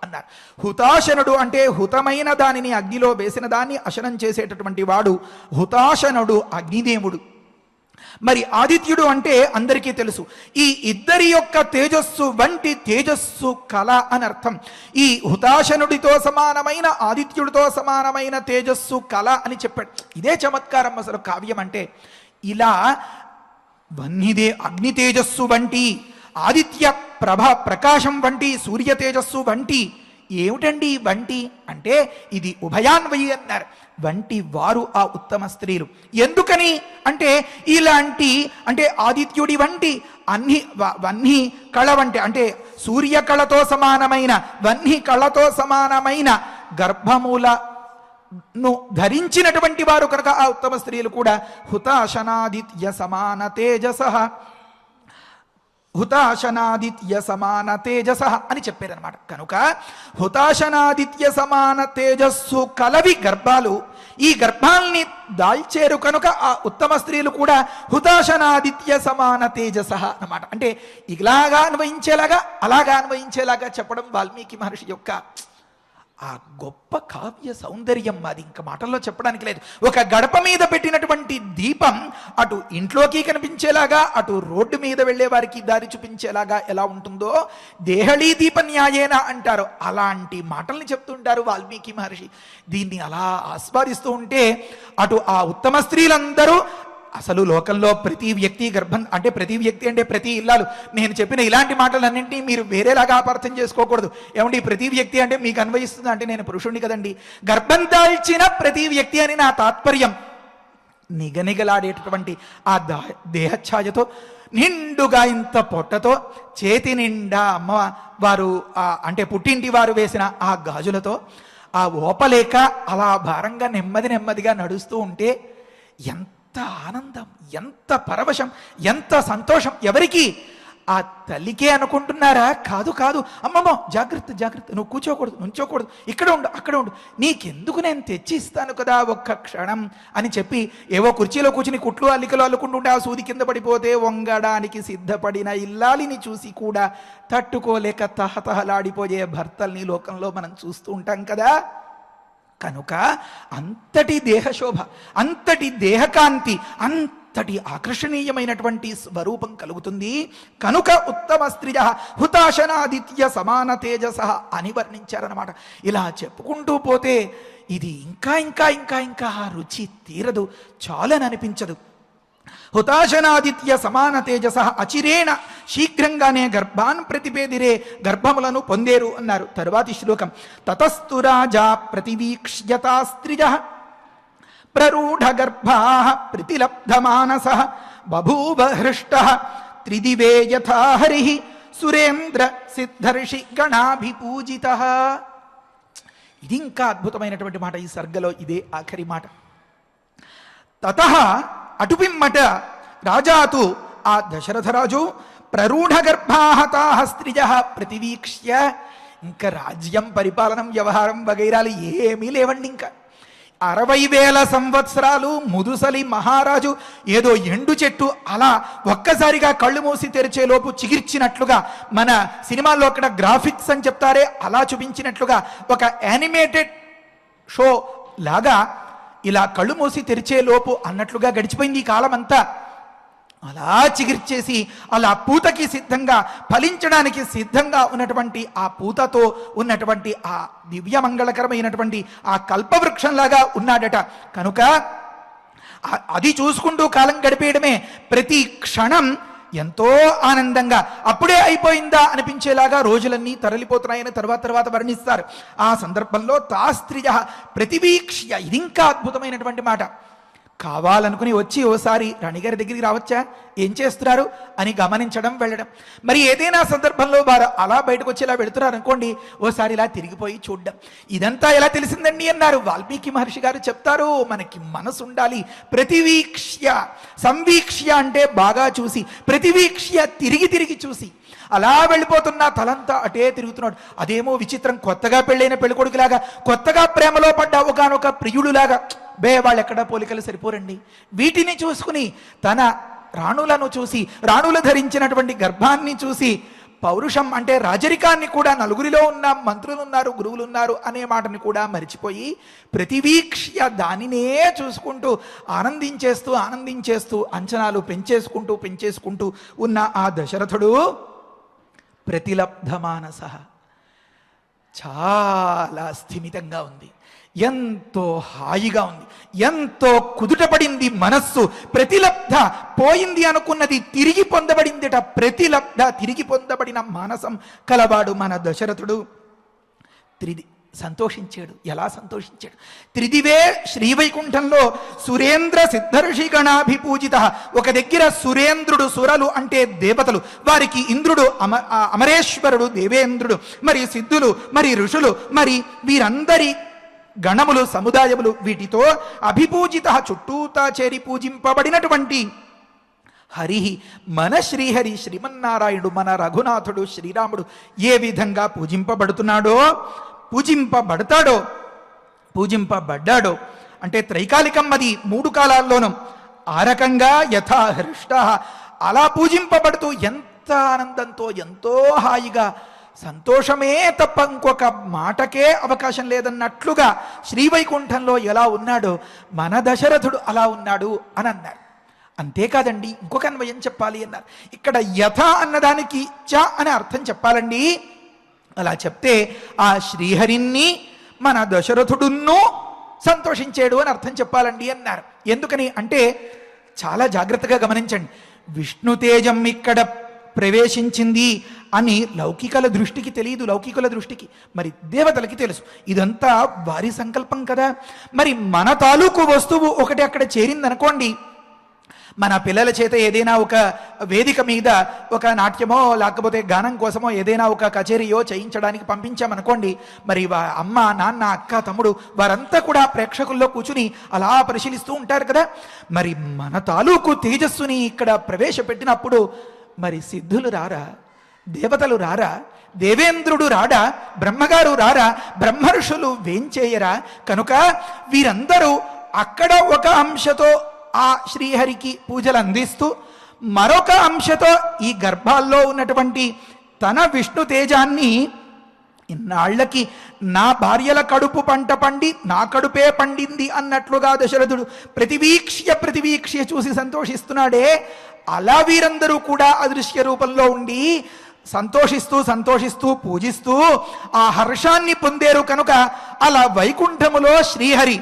అన్నారు. హుతాశనుడు అంటే హుతమైన దానిని, అగ్నిలో వేసిన దాన్ని అశనం చేసేటటువంటి వాడు హుతాశనుడు, అగ్నిదేవుడు. మరి ఆదిత్యుడు అంటే అందరికీ తెలుసు, ఈ ఇద్దరి యొక్క తేజస్సు వంటి తేజస్సు కళ అని అర్థం. ఈ హుతాశనుడితో సమానమైన, ఆదిత్యుడితో సమానమైన తేజస్సు కళ అని చెప్పాడు. ఇదే చమత్కారం అసలు కావ్యం అంటే. ఇలా వన్నిదే అగ్ని తేజస్సు వంటి, ఆదిత్య ప్రకాశం వంటి, సూర్య తేజస్సు వంటి. ఏమిటండి వంటి అంటే ఇది ఉభయాన్వయి అన్నారు. వంటి వారు ఆ ఉత్తమ స్త్రీలు. ఎందుకని అంటే ఇలాంటి, అంటే ఆదిత్యుడి వంటి వహ్ని కళ వంటి, అంటే సూర్య కళతో సమానమైన, వహ్ని కళతో సమానమైన గర్భమూలను ధరించినటువంటి వారు కనుక ఆ ఉత్తమ స్త్రీలు కూడా హుతాశనాదిత్య సమాన తేజస, హుతాశనాదిత్య సమాన తేజస అని చెప్పారనమాట. కనుక హుతాశనాదిత్య సమాన తేజస్సు కలవి గర్భాలు. ఈ గర్భాల్ని దాల్చేరు కనుక ఆ ఉత్తమ స్త్రీలు కూడా హుతాశనాదిత్య సమాన తేజస అన్నమాట. అంటే ఇలాగా అన్వయించేలాగా, అలాగా అన్వయించేలాగా చెప్పడం వాల్మీకి మహర్షి యొక్క ఆ గొప్ప కావ్య సౌందర్యం. అది ఇంకా మాటల్లో చెప్పడానికి లేదు. ఒక గడప మీద పెట్టినటువంటి దీపం అటు ఇంట్లోకి కనిపించేలాగా, అటు రోడ్డు మీద వెళ్ళే వారికి దారి చూపించేలాగా ఎలా ఉంటుందో దేహళీ దీప న్యాయేన అంటారు. అలాంటి మాటల్ని చెప్తుంటారు వాల్మీకి మహర్షి. దీన్ని అలా ఆస్వాదిస్తూ ఉంటే అటు ఆ ఉత్తమ స్త్రీలందరూ అసలు లోకంలో ప్రతి వ్యక్తి గర్భం అంటే ప్రతి వ్యక్తి అంటే ప్రతి ఇల్లాలు. నేను చెప్పిన ఇలాంటి మాటలన్నింటినీ మీరు వేరేలాగా అపార్థం చేసుకోకూడదు. ఏమండి ప్రతి వ్యక్తి అంటే మీకు అన్వయిస్తుంది అంటే నేను పురుషుణ్ణి కదండి. గర్భం దాల్చిన ప్రతి వ్యక్తి అని నా తాత్పర్యం. నిగనిగలాడేటటువంటి ఆ దేహఛాయతో నిండుగా ఇంత పొట్టతో చేతి నిండా అమ్మ వారు అంటే పుట్టింటి వారు వేసిన ఆ గాజులతో ఆ ఓపలేక అలా భారంగా నెమ్మదిగా నడుస్తూ ఉంటే ఎంత ఆనందం, ఎంత పరవశం, ఎంత సంతోషం. ఎవరికి? ఆ తల్లికే అనుకుంటున్నారా? కాదు కాదు. అమ్మమ్మో జాగ్రత్త జాగ్రత్త, నువ్వు కూర్చోకూడదు, నుంచోకూడదు, ఇక్కడ ఉండు అక్కడ ఉండు, నీకెందుకు నేను తెచ్చి ఇస్తాను కదా ఒక్క క్షణం అని చెప్పి ఏవో కుర్చీలో కూర్చుని కుట్లు అల్లికలు అల్లుకుంటుంటే ఆ సూది కింద పడిపోతే వంగడానికి సిద్ధపడిన ఇల్లాలిని చూసి కూడా తట్టుకోలేక తహతహలాడిపోయే భర్తల్ని లోకంలో మనం చూస్తూ ఉంటాం కదా. కనుక అంతటి దేహశోభ, అంతటి దేహకాంతి, అంతటి ఆకర్షణీయమైనటువంటి స్వరూపం కలుగుతుంది. కనుక ఉత్తమ స్త్రియ హుతాశనాదిత్య సమాన తేజస అని వర్ణించారన్నమాట. ఇలా చెప్పుకుంటూ పోతే ఇది ఇంకా ఇంకా ఇంకా ఇంకా రుచి తీరదు, చాలని అనిపించదు. హుతాశనాదిత్య సమాన తేజస అచిరేణ శీఘ్రంగానే గర్భాన్ ప్రతిపేదిరే, గర్భములను పొందేరు అన్నారు. తరువాతి శ్లోకం తతస్తు రాజా ప్రతివీక్ష్యతా స్త్రియ ప్రరూఢ గర్భా ప్రతిలబ్ధమానస బభూవ హృష్ట త్రిదివే యథా హరి సురేంద్ర సిద్ధర్షి గణాభిపూజిత. ఇది ఇంకా అద్భుతమైనటువంటి మాట ఈ సర్గలో, ఇదే ఆఖరి మాట. తతః అటుపిమ్మట రాజాతు ఆ దశరథరాజు ప్రరూఢ గర్భాహతాః స్త్రిజః ప్రతివీక్ష్య, ఇంకా రాజ్యం పరిపాలనం వ్యవహారం వగైరాలు ఏమీ లేవండి. ఇంకా 60,000 సంవత్సరాలు ముదుసలి మహారాజు ఏదో ఎండు చెట్టు అలా ఒక్కసారిగా కళ్ళు మూసి తెరిచేలోపు చిగిర్చినట్లుగా, మన సినిమాల్లో అక్కడ గ్రాఫిక్స్ అని చెప్తారే అలా చూపించినట్లుగా ఒక యానిమేటెడ్ షో లాగా ఇలా కళ్ళు మూసి తెరిచేలోపు అన్నట్లుగా గడిచిపోయింది ఈ కాలం అంతా. అలా చిగిర్చేసి అలా పూతకి సిద్ధంగా, ఫలించడానికి సిద్ధంగా ఉన్నటువంటి ఆ పూతతో ఉన్నటువంటి ఆ దివ్యమంగళకరమైనటువంటి ఆ కల్పవృక్షంలాగా ఉన్నాడట. కనుక అది చూసుకుంటూ కాలం గడిపేయడమే. ప్రతి క్షణం ఎంతో ఆనందంగా, అప్పుడే అయిపోయిందా అనిపించేలాగా రోజులన్నీ తరలిపోతున్నాయని తర్వాత వర్ణిస్తారు. ఆ సందర్భంలో తా స్త్రియ ప్రతివీక్ష్య, ఇది ఇంకా అద్భుతమైనటువంటి మాట. కావాలనుకుని వచ్చి ఓసారి రాణిగారి దగ్గరికి రావచ్చా, ఏం చేస్తున్నారు అని గమనించడం, వెళ్ళడం. మరి ఏదైనా సందర్భంలో వారు అలా బయటకు వచ్చి ఇలా వెళుతున్నారు అనుకోండి, ఓసారి ఇలా తిరిగిపోయి చూడడం. ఇదంతా ఎలా తెలిసిందండి అన్నారు వాల్మీకి మహర్షి గారు చెప్తారు. మనకి మనసు ఉండాలి. ప్రతివీక్ష్య, సంవీక్ష్య అంటే బాగా చూసి, ప్రతివీక్ష్య తిరిగి చూసి. అలా వెళ్ళిపోతున్నా తలంతా అటే తిరుగుతున్నాడు. అదేమో విచిత్రం, కొత్తగా పెళ్ళైన పెళ్ళికొడుకులాగా, కొత్తగా ప్రేమలో పడ్డ ఒకనొక ప్రియుడులాగా. వాళ్ళు ఎక్కడ పోలికలు సరిపోరండి. వీటిని చూసుకుని తన రాణులను చూసి, రాణులు ధరించినటువంటి గర్భాన్ని చూసి, పౌరుషం అంటే రాజరికాన్ని కూడా, నలుగురిలో ఉన్న మంత్రులున్నారు, గురువులున్నారు అనే మాటని కూడా మరిచిపోయి ప్రతివీక్ష్య దానినే చూసుకుంటూ ఆనందించేస్తూ అంచనాలు పెంచేసుకుంటూ ఉన్న ఆ దశరథుడు ప్రతిలబ్ధమానస, చాలా స్థిమితంగా ఉంది, ఎంతో హాయిగా ఉంది, ఎంతో కుదుటపడింది మనస్సు. ప్రతిలబ్ధ, పోయింది అనుకున్నది తిరిగి పొందబడిందిట. ప్రతిలబ్ధ, తిరిగి పొందబడిన మానసం కలవాడు మన దశరథుడు. సంతోషించాడు. ఎలా సంతోషించాడు? త్రిదివే శ్రీవైకుంఠంలో సురేంద్ర సిద్ధర్షి గణాభిపూజిత. ఒక దగ్గర సురేంద్రుడు, సురలు అంటే దేవతలు, వారికి ఇంద్రుడు అమరేశ్వరుడు దేవేంద్రుడు, మరి సిద్ధులు, మరి ఋషులు, మరి వీరందరి గణములు, సముదాయములు, వీటితో అభిపూజిత, చుట్టూతా చేరి పూజింపబడినటువంటి హరి, మన శ్రీహరి శ్రీమన్నారాయణుడు, మన రఘునాథుడు శ్రీరాముడు ఏ విధంగా పూజింపబడ్డాడో అంటే త్రైకాలికం, అది 3 కాలాల్లోనూ ఆ రకంగా యథా హృష్ట అలా పూజింపబడుతూ ఎంత ఆనందంతో, ఎంతో హాయిగా, సంతోషమే తప్ప ఇంకొక మాటకే అవకాశం లేదన్నట్లుగా శ్రీవైకుంఠంలో ఎలా ఉన్నాడో మన దశరథుడు అలా ఉన్నాడు అని అన్నారు. అంతేకాదండి, ఇంకొక అన్వయం చెప్పాలి అన్నారు. ఇక్కడ యథ అన్నదానికి చ అనే అర్థం చెప్పాలండి. అలా చెప్తే ఆ శ్రీహరిని మన దశరథుడును సంతోషించాడు అని అర్థం చెప్పాలండి అన్నారు. ఎందుకని అంటే చాలా జాగ్రత్తగా గమనించండి. విష్ణు తేజం ఇక్కడ ప్రవేశించింది అని లౌకికల దృష్టికి తెలియదు, లౌకికుల దృష్టికి. మరి దేవతలకి తెలుసు. ఇదంతా వారి సంకల్పం కదా. మరి మన తాలూకు వస్తువు ఒకటి అక్కడ చేరిందనుకోండి, మన పిల్లల చేత ఏదైనా ఒక వేదిక మీద ఒక నాట్యమో లేకపోతే గానం కోసమో ఏదైనా ఒక కచేరీయో చేయించడానికి పంపించామనుకోండి, మరి అమ్మ నాన్న అక్క తమ్ముడు వారంతా కూడా ప్రేక్షకుల్లో కూర్చుని అలా పరిశీలిస్తూ ఉంటారు కదా. మరి మన తాలూకు తేజస్సుని ఇక్కడ ప్రవేశపెట్టినప్పుడు మరి సిద్ధులు రారా, దేవతలు రారా, దేవేంద్రుడు రాడా, బ్రహ్మగారు రారా, బ్రహ్మర్షులు వేంచేయరా? కనుక వీరందరూ అక్కడ ఒక అంశతో ఆ శ్రీహరికి పూజలు అందిస్తూ, మరొక అంశతో ఈ గర్భాల్లో ఉన్నటువంటి తన విష్ణు తేజాన్ని ఇన్నాళ్లకి నా భార్యల కడుపు పంట పండి నా కడుపే పండింది అన్నట్లుగా దశరథుడు ప్రతివీక్ష్య చూసి సంతోషిస్తున్నాడే, అలా వీరందరూ కూడా అదృశ్య రూపంలో ఉండి సంతోషిస్తూ పూజిస్తూ ఆ హర్షాన్ని పొందేరు. కనుక అలా వైకుంఠములో శ్రీహరి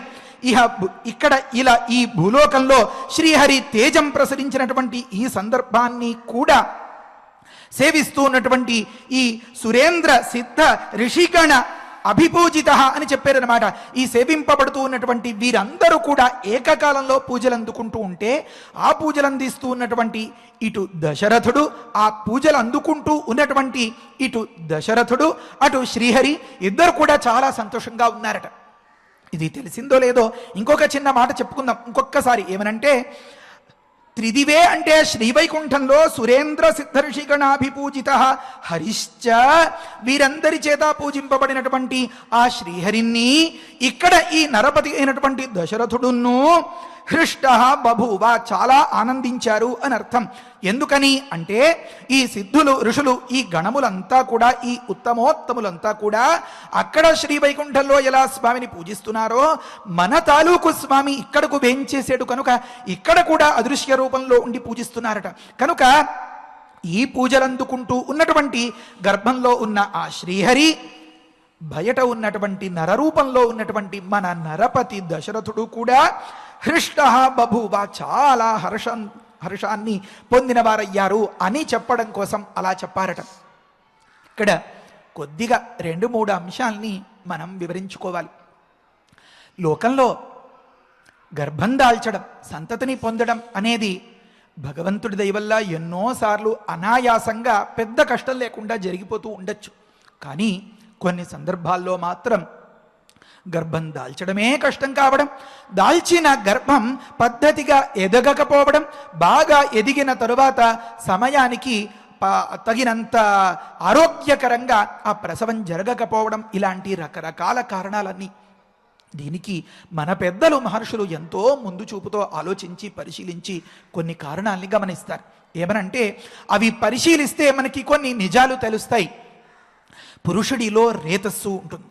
ఇక్కడ ఇలా ఈ భూలోకంలో శ్రీహరి తేజం ప్రసరించినటువంటి ఈ సందర్భాన్ని కూడా సేవిస్తూ ఉన్నటువంటి ఈ సురేంద్ర సిద్ధ ఋషిగణ అభిపూజిత అని చెప్పారనమాట. ఈ సేవింపబడుతూ ఉన్నటువంటి వీరందరూ కూడా ఏకకాలంలో పూజలు అందుకుంటూ ఉంటే, ఆ పూజలు అందిస్తూ ఉన్నటువంటి ఇటు దశరథుడు, ఆ పూజలు అందుకుంటూ ఉన్నటువంటి ఇటు దశరథుడు, అటు శ్రీహరి ఇద్దరు కూడా చాలా సంతోషంగా ఉన్నారట. ఇది తెలిసిందో లేదో ఇంకొక చిన్న మాట చెప్పుకుందాం ఇంకొకసారి. ఏమనంటే, త్రిదివే అంటే శ్రీవైకుంఠంలో సురేంద్ర సిద్ధర్షిగణాభిపూజిత హరిశ్చ, వీరందరి చేత పూజింపబడినటువంటి ఆ శ్రీహరిని ఇక్కడ ఈ నరపతి అయినటువంటి దశరథుడును హృష్ట బభూవ, చాలా ఆనందించారు అని అర్థం. ఎందుకని అంటే, ఈ సిద్ధులు ఋషులు ఈ గణములంతా కూడా ఈ ఉత్తమోత్తములంతా కూడా అక్కడ శ్రీవైకుంఠంలో ఎలా స్వామిని పూజిస్తున్నారో మన తాలూకు స్వామి ఇక్కడకు వేంచేసాడు కనుక ఇక్కడ కూడా అదృశ్య రూపంలో ఉండి పూజిస్తున్నారట. కనుక ఈ పూజలందుకుంటూ ఉన్నటువంటి గర్భంలో ఉన్న ఆ శ్రీహరి బయట ఉన్నటువంటి నరరూపంలో ఉన్నటువంటి మన నరపతి దశరథుడు కూడా హృష్ట బభూవ, చాలా హర్షాన్ని పొందిన వారయ్యారు అని చెప్పడం కోసం అలా చెప్పారట. ఇక్కడ కొద్దిగా 2-3 అంశాలని మనం వివరించుకోవాలి. లోకంలో గర్భం దాల్చడం, సంతతిని పొందడం అనేది భగవంతుడి దయ వల్ల ఎన్నోసార్లు అనాయాసంగా పెద్ద కష్టం లేకుండా జరిగిపోతూ ఉండొచ్చు. కానీ కొన్ని సందర్భాల్లో మాత్రం గర్భం దాల్చడమే కష్టం కావడం, దాల్చిన గర్భం పద్ధతిగా ఎదగకపోవడం, బాగా ఎదిగిన తరువాత సమయానికి తగినంత ఆరోగ్యకరంగా ఆ ప్రసవం జరగకపోవడం, ఇలాంటి రకరకాల కారణాలన్నీ. దీనికి మన పెద్దలు మహర్షులు ఎంతో ముందు చూపుతో ఆలోచించి పరిశీలించి కొన్ని కారణాలని గమనిస్తారు. ఏమనంటే, అవి పరిశీలిస్తే మనకి కొన్ని నిజాలు తెలుస్తాయి. పురుషుడిలో రేతస్సు ఉంటుంది.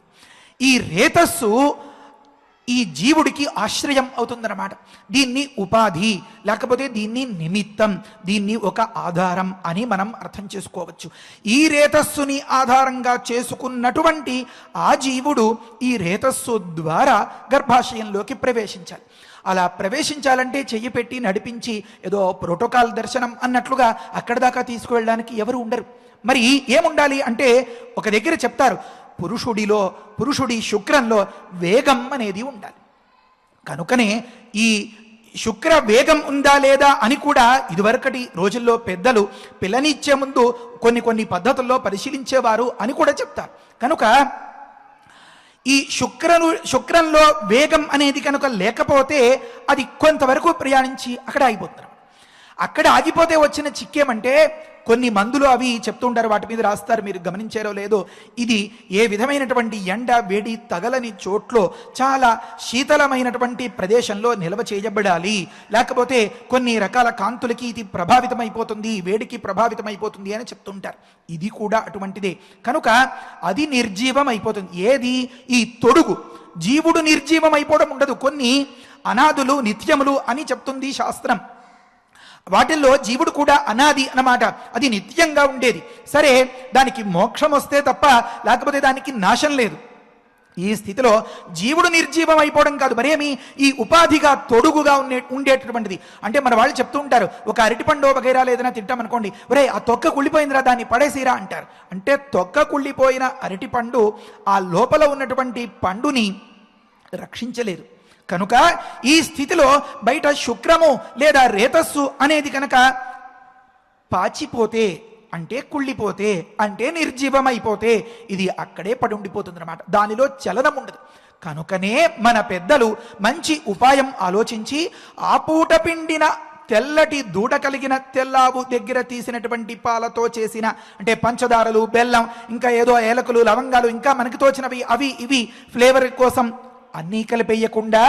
ఈ రేతస్సు ఈ జీవుడికి ఆశ్రయం అవుతుందన్నమాట. దీన్ని ఉపాధి లేకపోతే దీన్ని నిమిత్తం, దీన్ని ఒక ఆధారం అని మనం అర్థం చేసుకోవచ్చు. ఈ రేతస్సుని ఆధారంగా చేసుకున్నటువంటి ఆ జీవుడు ఈ రేతస్సు ద్వారా గర్భాశయంలోకి ప్రవేశించాలి. అలా ప్రవేశించాలంటే చెయ్యి పెట్టి నడిపించి ఏదో ప్రోటోకాల్ దర్శనం అన్నట్లుగా అక్కడి దాకా తీసుకువెళ్ళడానికి ఎవరు ఉండరు. మరి ఏముండాలి అంటే, ఒక దగ్గర చెప్తారు, పురుషుడి శుక్రంలో వేగం అనేది ఉండాలి. కనుకనే ఈ శుక్ర వేగం ఉందా లేదా అని కూడా ఇదివరకటి రోజుల్లో పెద్దలు పిల్లనిచ్చే ముందు కొన్ని పద్ధతుల్లో పరిశీలించేవారు అని కూడా చెప్తారు. కనుక ఈ శుక్రంలో వేగం అనేది కనుక లేకపోతే అది కొంతవరకు ప్రయాణించి అక్కడ ఆగిపోతున్నారు. అక్కడ ఆగిపోతే వచ్చిన చిక్కేమంటే, కొన్ని మందులు అవి చెప్తుంటారు, వాటి మీద రాస్తారు, మీరు గమనించారో లేదో. ఇది ఏ విధమైనటువంటి ఎండ వేడి తగలని చోట్లో చాలా శీతలమైనటువంటి ప్రదేశంలో నిల్వ చేయబడాలి, లేకపోతే కొన్ని రకాల కాంతులకి ఇది ప్రభావితమైపోతుంది, వేడికి ప్రభావితమైపోతుంది అని చెప్తుంటారు. ఇది కూడా అటువంటిదే. కనుక అది నిర్జీవం అయిపోతుంది. ఏది? ఈ తొడుగు. జీవుడు నిర్జీవం అయిపోవడం ఉండదు. కొన్ని అనాదులు నిత్యములు అని చెప్తుంది శాస్త్రం. వాటిల్లో జీవుడు కూడా అనాది అన్నమాట. అది నిత్యంగా ఉండేది. సరే, దానికి మోక్షం వస్తే తప్ప లేకపోతే దానికి నాశం లేదు. ఈ స్థితిలో జీవుడు నిర్జీవం అయిపోవడం కాదు, మరేమి ఈ ఉపాధిగా తొడుగుగా ఉండేటటువంటిది. అంటే మన వాళ్ళు చెప్తూ ఉంటారు, ఒక అరటిపండు వగైరా ఏదైనా తింటామనుకోండి, ఒరే ఆ తొక్క కుళ్ళిపోయిందిరా దాన్ని పడేసిరా అంటారు. అంటే తొక్క కుళ్ళిపోయిన అరటిపండు ఆ లోపల ఉన్నటువంటి పండుని రక్షించలేదు. కనుక ఈ స్థితిలో బయట శుక్రము లేదా రేతస్సు అనేది కనుక పాచిపోతే అంటే కుళ్ళిపోతే అంటే నిర్జీవమైపోతే ఇది అక్కడే పడి ఉండిపోతుంది అన్నమాట, దానిలో చలనం ఉండదు. కనుకనే మన పెద్దలు మంచి ఉపాయం ఆలోచించి ఆ పూట పిండిన తెల్లటి దూడ కలిగిన తెల్లావు దగ్గర తీసినటువంటి పాలతో చేసిన అంటే పంచదారలు, బెల్లం, ఇంకా ఏదో ఏలకులు, లవంగాలు, ఇంకా మనకి తోచినవి అవి ఇవి ఫ్లేవర్ కోసం అన్నీ కలిపేయకుండా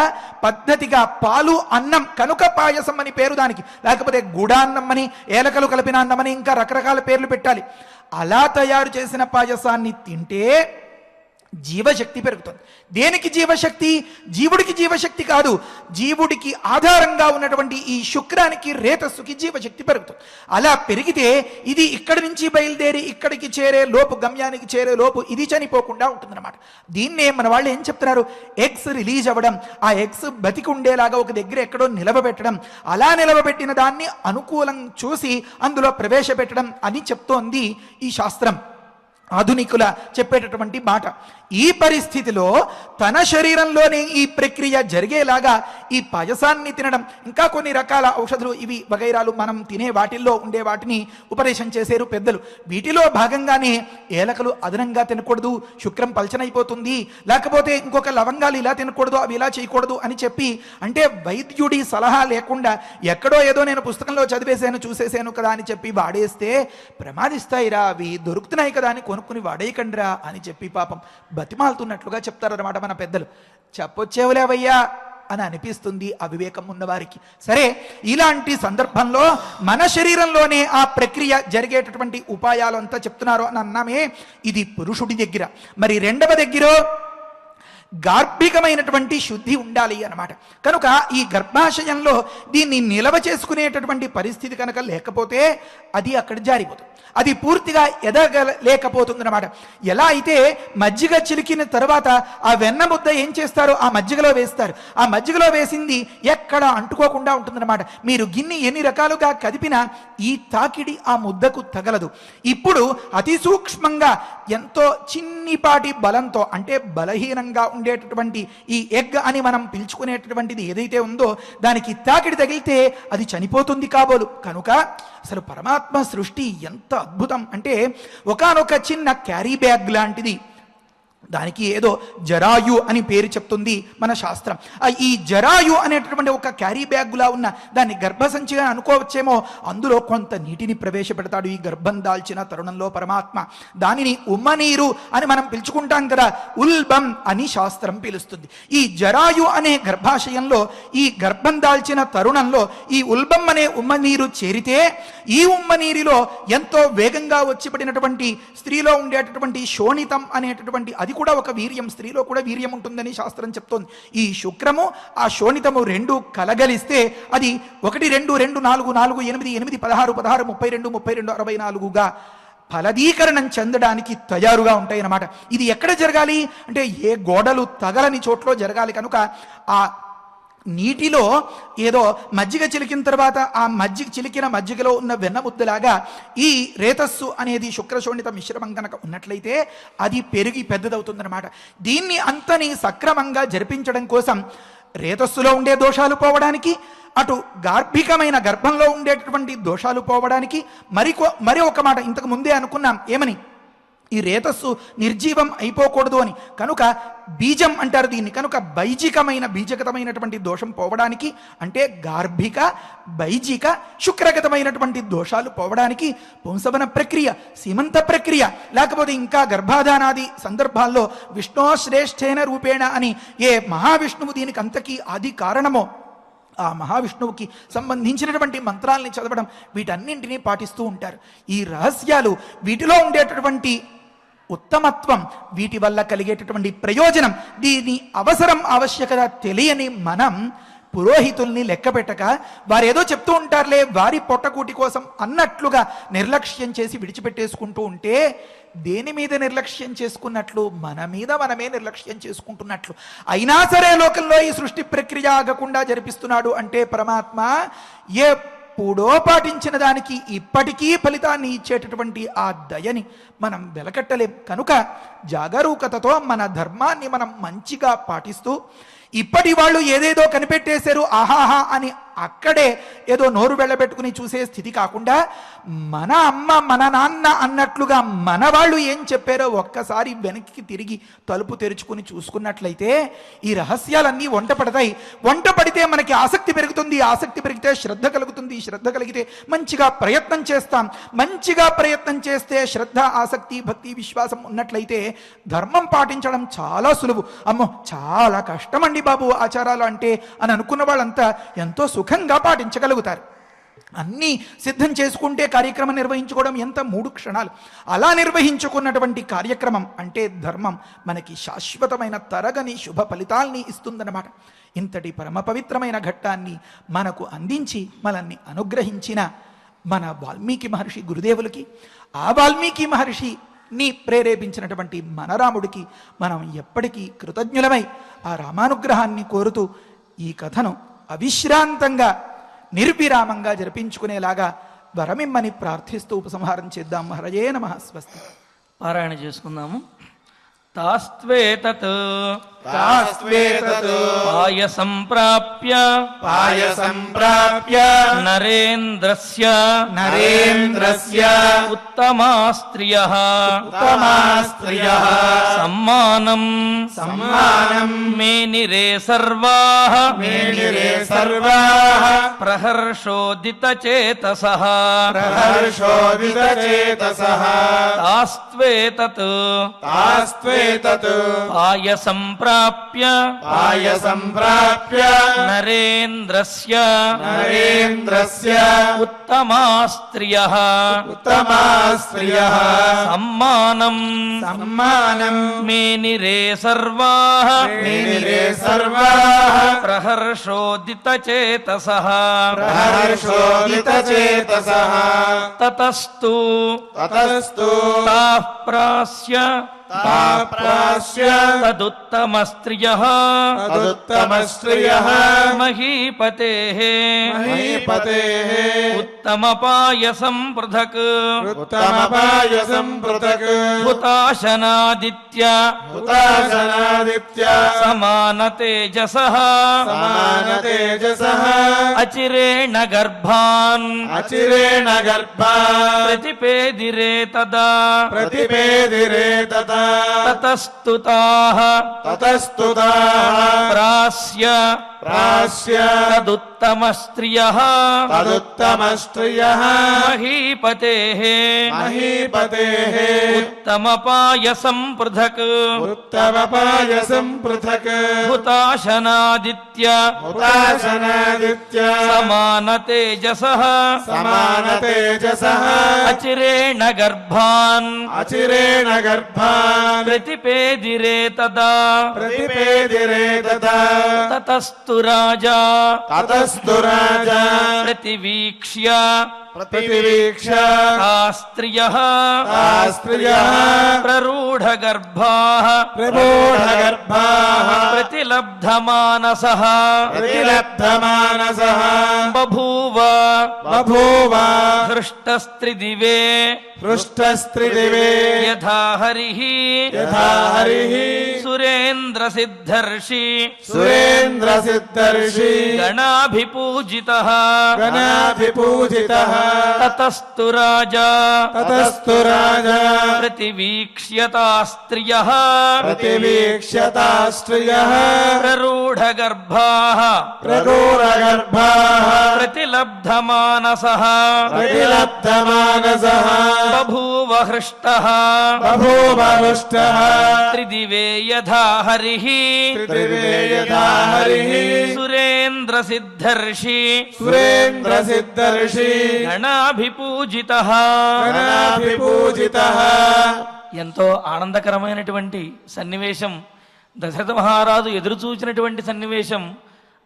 పద్ధతిగా పాలు అన్నం, కనుక పాయసం అని పేరు దానికి, లేకపోతే గుడాన్నం అని, ఏలకలు కలిపిన అన్నం అని, ఇంకా రకరకాల పేర్లు పెట్టాలి. అలా తయారు చేసిన పాయసాన్ని తింటే జీవశక్తి పెరుగుతుంది. దేనికి జీవశక్తి? జీవుడికి జీవశక్తి కాదు, జీవుడికి ఆధారంగా ఉన్నటువంటి ఈ శుక్రానికి, రేతస్సుకి జీవశక్తి పెరుగుతుంది. అలా పెరిగితే ఇది ఇక్కడి నుంచి బయలుదేరి ఇక్కడికి చేరే లోపు, గమ్యానికి చేరే లోపు ఇది చనిపోకుండా ఉంటుందన్నమాట. దీన్నే మన వాళ్ళు ఏం చెప్తున్నారు, ఎగ్స్ రిలీజ్ అవ్వడం, ఆ ఎగ్స్ బతికి ఉండేలాగా ఒక దగ్గర ఎక్కడో నిలవబెట్టడం, అలా నిలవబెట్టిన దాన్ని అనుకూలం చూసి అందులో ప్రవేశపెట్టడం అని చెప్తోంది ఈ శాస్త్రం, ఆధునికుల చెప్పేటటువంటి మాట. ఈ పరిస్థితిలో తన శరీరంలోనే ఈ ప్రక్రియ జరిగేలాగా ఈ పాయసాన్ని తినడం, ఇంకా కొన్ని రకాల ఔషధులు ఇవి వగైరాలు మనం తినే వాటిల్లో ఉండే వాటిని ఉపదేశం చేశారు పెద్దలు. వీటిలో భాగంగానే ఏలకలు అదనంగా తినకూడదు, శుక్రం పల్చనైపోతుంది, లేకపోతే ఇంకొక లవంగాలు ఇలా తినకూడదు, అవి ఇలా చేయకూడదు అని చెప్పి, అంటే వైద్యుడి సలహా లేకుండా ఎక్కడో ఏదో నేను పుస్తకంలో చదివేశాను చూసేసాను కదా అని చెప్పి వాడేస్తే ప్రమాదిస్తాయిరా, అవి దొరుకుతున్నాయి కదా అని కొనుక్కుని వాడేయకండిరా అని చెప్పి పాపం బతిమాలుతున్నట్లుగా చెప్తారన్నమాట మన పెద్దలు. చెప్పొచ్చేవులేవయ్యా అని అనిపిస్తుంది అవివేకం ఉన్నవారికి. సరే, ఇలాంటి సందర్భంలో మన శరీరంలోనే ఆ ప్రక్రియ జరిగేటటువంటి ఉపాయాలు అంతా చెప్తున్నారు అని అన్నామే, ఇది పురుషుడి దగ్గర. మరి రెండవ దగ్గర గార్భికమైనటువంటి శుద్ధి ఉండాలి అన్నమాట. కనుక ఈ గర్భాశయంలో దీన్ని నిలవ చేసుకునేటటువంటి పరిస్థితి కనుక లేకపోతే అది అక్కడ జారిపోతుంది, అది పూర్తిగా ఎదగలేకపోతుంది అన్నమాట. ఎలా అయితే మజ్జిగ చిలికిన తర్వాత ఆ వెన్న ముద్ద ఏం చేస్తారు, ఆ మజ్జిగలో వేస్తారు, ఆ మజ్జిగలో వేసింది ఎక్కడ అంటుకోకుండా ఉంటుందన్నమాట. మీరు గిన్నె ఎన్ని రకాలుగా కదిపినా ఈ తాకిడి ఆ ముద్దకు తగలదు. ఇప్పుడు అతి సూక్ష్మంగా ఎంతో చిన్నిపాటి బలంతో, అంటే బలహీనంగా ఉండేటటువంటి ఈ ఎగ్ అని మనం పిలుచుకునేటటువంటిది ఏదైతే ఉందో దానికి తాకిడి తగిలితే అది చనిపోతుంది కాబోలు. కనుక అసలు పరమాత్మ సృష్టి ఎంత అద్భుతం అంటే, ఒకానొక చిన్న క్యారీ బ్యాగ్ లాంటిది, దానికి ఏదో జరాయు అని పేరు చెప్తుంది మన శాస్త్రం. ఈ జరాయు అనేటటువంటి ఒక క్యారీ బ్యాగ్లా ఉన్న దాన్ని గర్భసంచిగా అనుకోవచ్చేమో, అందులో కొంత నీటిని ప్రవేశపెడతాడు ఈ గర్భం దాల్చిన తరుణంలో పరమాత్మ. దానిని ఉమ్మనీరు అని మనం పిలుచుకుంటాం కదా, ఉల్బం అని శాస్త్రం పిలుస్తుంది. ఈ జరాయు అనే గర్భాశయంలో ఈ గర్భం దాల్చిన తరుణంలో ఈ ఉల్బం అనే ఉమ్మనీరు చేరితే, ఈ ఉమ్మనీరులో ఎంతో వేగంగా వచ్చి పడినటువంటి స్త్రీలో ఉండేటటువంటి శోణితం అనేటటువంటి, అది కూడా ఒక వీర్యం, స్త్రీలో కూడా వీర్యం ఉంటుందని శాస్త్రం చెప్తోంది. ఈ శుక్రము ఆ శోణితము రెండు కలగలిస్తే అది 1 2 2 4 4 8 8 16 16 32 32 64గా ఫలదీకరణం చెందడానికి తయారుగా ఉంటాయి అన్నమాట. ఇది ఎక్కడ జరగాలి అంటే ఏ గోడలు తగలని చోట్లో జరగాలి. కనుక ఆ నీటిలో ఏదో మజ్జిగ చిలికిన తర్వాత ఆ చిలికిన మజ్జిగలో ఉన్న వెన్న ముద్దలాగా ఈ రేతస్సు అనేది శుక్రశోణిత మిశ్రమం కనుక ఉన్నట్లయితే అది పెరిగి పెద్దదవుతుందన్నమాట. దీన్ని అంతని సక్రమంగా జరిపించడం కోసం రేతస్సులో ఉండే దోషాలు పోవడానికి, అటు గార్భికమైన గర్భంలో ఉండేటటువంటి దోషాలు పోవడానికి మరి ఒక మాట ఇంతకు ముందే అనుకున్నాం, ఏమని, ఈ రేతస్సు నిర్జీవం అయిపోకూడదు అని. కనుక బీజం అంటారు దీన్ని. కనుక బీజగతమైనటువంటి దోషం పోవడానికి, అంటే గార్భిక, బైజిక, శుక్రగతమైనటువంటి దోషాలు పోవడానికి పుంసవన ప్రక్రియ, సీమంత ప్రక్రియ, లేకపోతే ఇంకా గర్భాధానాది సందర్భాల్లో విష్ణో శ్రేష్ఠేన రూపేణ అని ఏ మహావిష్ణువు దీనికి అంతకీ ఆది కారణమో ఆ మహావిష్ణువుకి సంబంధించినటువంటి మంత్రాలని చదవడం, వీటన్నింటినీ పాటిస్తూ ఉంటారు. ఈ రహస్యాలు, వీటిలో ఉండేటటువంటి ఉత్తమత్వం, వీటి వల్ల కలిగేటటువంటి ప్రయోజనం, దీని అవసరం ఆవశ్యకత తెలియని మనం పురోహితుల్ని లెక్క పెట్టక వారేదో చెప్తూ ఉంటారులే వారి పొట్టకూటి కోసం అన్నట్లుగా నిర్లక్ష్యం చేసి విడిచిపెట్టేసుకుంటూ ఉంటే దేని మీద నిర్లక్ష్యం చేసుకున్నట్లు? మన మీద మనమే నిర్లక్ష్యం చేసుకుంటున్నట్లు. అయినా సరే లోకంలో ఈ సృష్టి ప్రక్రియ ఆగకుండా జరిపిస్తున్నాడు అంటే పరమాత్మ ఎప్పుడో పాటించిన దానికి ఇప్పటికీ ఫలితాన్ని ఇచ్చేటటువంటి ఆ దయని మనం వెలకట్టలేం. కనుక జాగరూకతతో మన ధర్మాన్ని మనం మంచిగా పాటిస్తూ, ఇప్పటి వాళ్ళు ఏదేదో కనిపెట్టేశారు ఆహాహా అని అక్కడే ఏదో నోరు వెళ్ళబెట్టుకుని చూసే స్థితి కాకుండా, మన అమ్మ మన నాన్న అన్నట్లుగా మన వాళ్ళు ఏం చెప్పారో ఒక్కసారి వెనక్కి తిరిగి తలుపు తెరుచుకుని చూసుకున్నట్లయితే ఈ రహస్యాలన్నీ వంట పడతాయి. వంట పడితే మనకి ఆసక్తి పెరుగుతుంది, ఆసక్తి పెరిగితే శ్రద్ధ కలుగుతుంది, శ్రద్ధ కలిగితే మంచిగా ప్రయత్నం చేస్తాం, మంచిగా ప్రయత్నం చేస్తే శ్రద్ధ, ఆసక్తి, భక్తి, విశ్వాసం ఉన్నట్లయితే ధర్మం పాటించడం చాలా సులువు. అమ్మో చాలా కష్టమండి బాబు ఆచారాలు అంటే అని అనుకున్న వాళ్ళంతా ఎంతో సుఖంగా పాటించగలుగుతారు. అన్నీ సిద్ధం చేసుకుంటే కార్యక్రమం నిర్వహించుకోవడం ఎంత 3 క్షణాలు. అలా నిర్వహించుకున్నటువంటి కార్యక్రమం అంటే ధర్మం మనకి శాశ్వతమైన తరగని శుభ ఫలితాల్ని ఇస్తుందన్నమాట. ఇంతటి పరమ పవిత్రమైన ఘట్టాన్ని మనకు అందించి మనల్ని అనుగ్రహించిన మన వాల్మీకి మహర్షి గురుదేవులకి, ఆ వాల్మీకి మహర్షిని ప్రేరేపించినటువంటి మన రాముడికి మనం ఎప్పటికీ కృతజ్ఞులమై ఆ రామానుగ్రహాన్ని కోరుతూ ఈ కథను అవిశ్రాంతంగా నిర్విరామంగా జరిపించుకునేలాగా వరమిమ్మని ప్రార్థిస్తూ ఉపసంహారం చేద్దాం. హరయే నమః. స్వస్తి. పారాయణ చేసుకుందాము. తాస్త్వేతత్ పాయసం ప్రాప్య నరేంద్రస్య ఉత్తమా స్త్రియః సమ్మానం మేనిరే సర్వాః ప్రహర్షోదిత చేతసః తాస్త్వేతత్ పాయసం ప్రాప్య నరేంద్రస్య ఉత్తమా స్త్రియః సమ్మానం మేనిరే సర్వాః ప్రహర్షోదిత చేతసః తతస్తు తాః ప్రాస్య తదుత్తమ స్త్రియః మహీపతేః ఉత్తమ పాయసం పృథక్ హుతాశనాదిత్య సమాన తేజసః అచిరేణ గర్భాన్ ప్రతిపేదిరే తదా తతస్తుతాః ప్రాస్య తదుత్తమ స్త్రియః మహీపతేః ఉత్తమ పాయసం పృథక్ హుతాశనాదిత్య సమాన తేజసః అచిరేణ గర్భాన్ ప్రతిపేదిరే తదా తతస్తు రాజా ప్రతివీక్ష్య స్త్రియః ప్రరూఢగర్భాః ప్రతిలబ్ధమానసః బభూవ హృష్టస్త్రిదివే యథా హరిః సురేంద్రసిద్ధర్షి గణాభిపూజితః తతస్తు రాజా ప్రతివీక్ష్యతా స్త్రియః ప్రరూఢగర్భాః ప్రతిలబ్ధమానసః బభూవ హృష్టః త్రిదివే యథా హరిః సురేంద్రసిద్ధర్షి గణాభిపూజితః. ఎంతో ఆనందకరమైనటువంటి సన్నివేశం, దశరథ మహారాజు ఎదురు చూచినటువంటి సన్నివేశం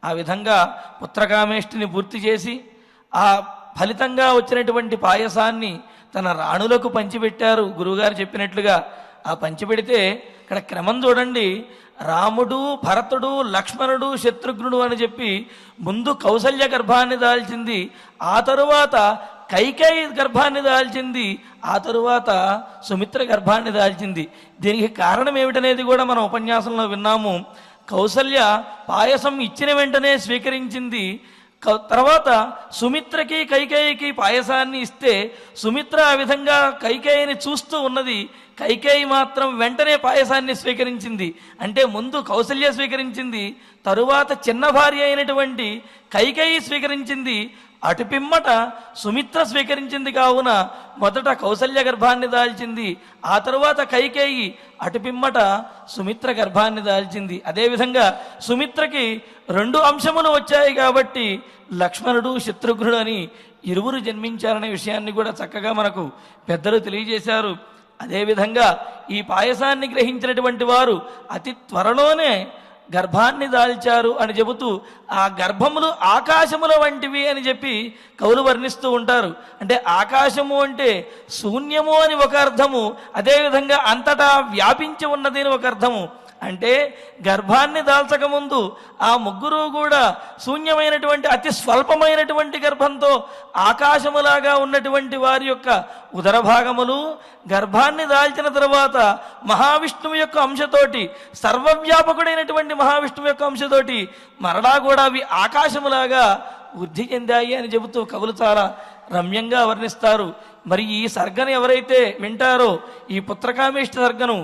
ఆ విధంగా పుత్రకామేష్టిని పూర్తి చేసి ఆ ఫలితంగా వచ్చినటువంటి పాయసాన్ని తన రాణులకు పంచిపెట్టారు. గురువుగారు చెప్పినట్లుగా ఆ పంచిపెడితే ఇక్కడ క్రమం చూడండి. రాముడు, భరతుడు, లక్ష్మణుడు, శత్రుఘ్నుడు అని చెప్పి ముందు కౌసల్య గర్భాన్ని దాల్చింది, ఆ తరువాత కైకేయి గర్భాన్ని దాల్చింది, ఆ తరువాత సుమిత్ర గర్భాన్ని దాల్చింది. దీనికి కారణం ఏమిటనేది కూడా మనం ఉపన్యాసంలో విన్నాము. కౌసల్య పాయసం ఇచ్చిన వెంటనే స్వీకరించింది. తర్వాత సుమిత్రకి కైకేయికి పాయసాన్ని ఇస్తే సుమిత్ర ఆ విధంగా కైకేయిని చూస్తూ ఉన్నది. కైకేయి మాత్రం వెంటనే పాయసాన్ని స్వీకరించింది. అంటే ముందు కౌసల్య స్వీకరించింది, తరువాత చిన్న భార్య అయినటువంటి కైకేయి స్వీకరించింది, అటు పిమ్మట సుమిత్ర స్వీకరించింది. కావున మొదట కౌసల్య గర్భాన్ని దాల్చింది, ఆ తరువాత కైకేయి, అటు పిమ్మట సుమిత్ర గర్భాన్ని దాల్చింది. అదేవిధంగా సుమిత్రకి 2 అంశములు వచ్చాయి కాబట్టి లక్ష్మణుడు, శత్రుఘ్నుడు అని ఇరువురు జన్మించారనే విషయాన్ని కూడా చక్కగా మనకు పెద్దలు తెలియజేశారు. అదేవిధంగా ఈ పాయసాన్ని గ్రహించినటువంటి వారు అతి త్వరలోనే గర్భాన్ని దాల్చారు అని చెబుతూ ఆ గర్భములు ఆకాశముల వంటివి అని చెప్పి కవులు వర్ణిస్తూ ఉంటారు. అంటే ఆకాశము అంటే శూన్యము అని ఒక అర్థము, అదేవిధంగా అంతటా వ్యాపించి ఉన్నది అని ఒక అర్థము. అంటే గర్భాన్ని దాల్చకముందు ఆ ముగ్గురు కూడా శూన్యమైనటువంటి అతి స్వల్పమైనటువంటి గర్భంతో ఆకాశములాగా ఉన్నటువంటి వారి యొక్క ఉదర భాగములు, గర్భాన్ని దాల్చిన తరువాత మహావిష్ణువు యొక్క అంశతోటి, సర్వవ్యాపకుడైనటువంటి మహావిష్ణువు యొక్క అంశతోటి మరలా కూడా అవి ఆకాశములాగా వృద్ధి చెందాయి అని చెబుతూ కవులు చాలా రమ్యంగా వర్ణిస్తారు. మరి ఈ సర్గను ఎవరైతే వింటారో, ఈ పుత్రకామేష్టి సర్గను,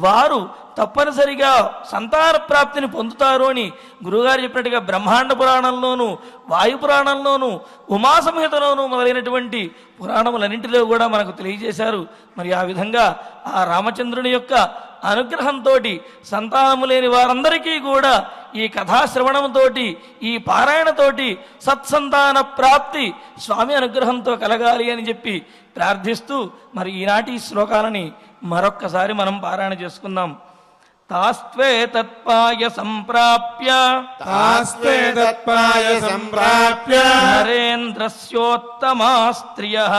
వారు తప్పనిసరిగా సంతాన ప్రాప్తిని పొందుతారు అని గురువుగారు చెప్పినట్టుగా బ్రహ్మాండ పురాణంలోను, వాయు పురాణంలోను, ఉమాసంహితలోను మొదలైనటువంటి పురాణములన్నింటిలో కూడా మనకు తెలియజేశారు. మరి ఆ విధంగా ఆ రామచంద్రుని యొక్క అనుగ్రహంతో సంతానము లేని వారందరికీ కూడా ఈ కథాశ్రవణంతో, ఈ పారాయణతోటి సత్సంతాన ప్రాప్తి స్వామి అనుగ్రహంతో కలగాలి అని చెప్పి ప్రార్థిస్తూ మరి ఈనాటి శ్లోకాలని మరొక్కసారి మనం పారాయణ చేసుకుందాం. తాస్త్వే తత్పాయ సంప్రాప్య నరేంద్రస్యోత్తమా స్త్రియః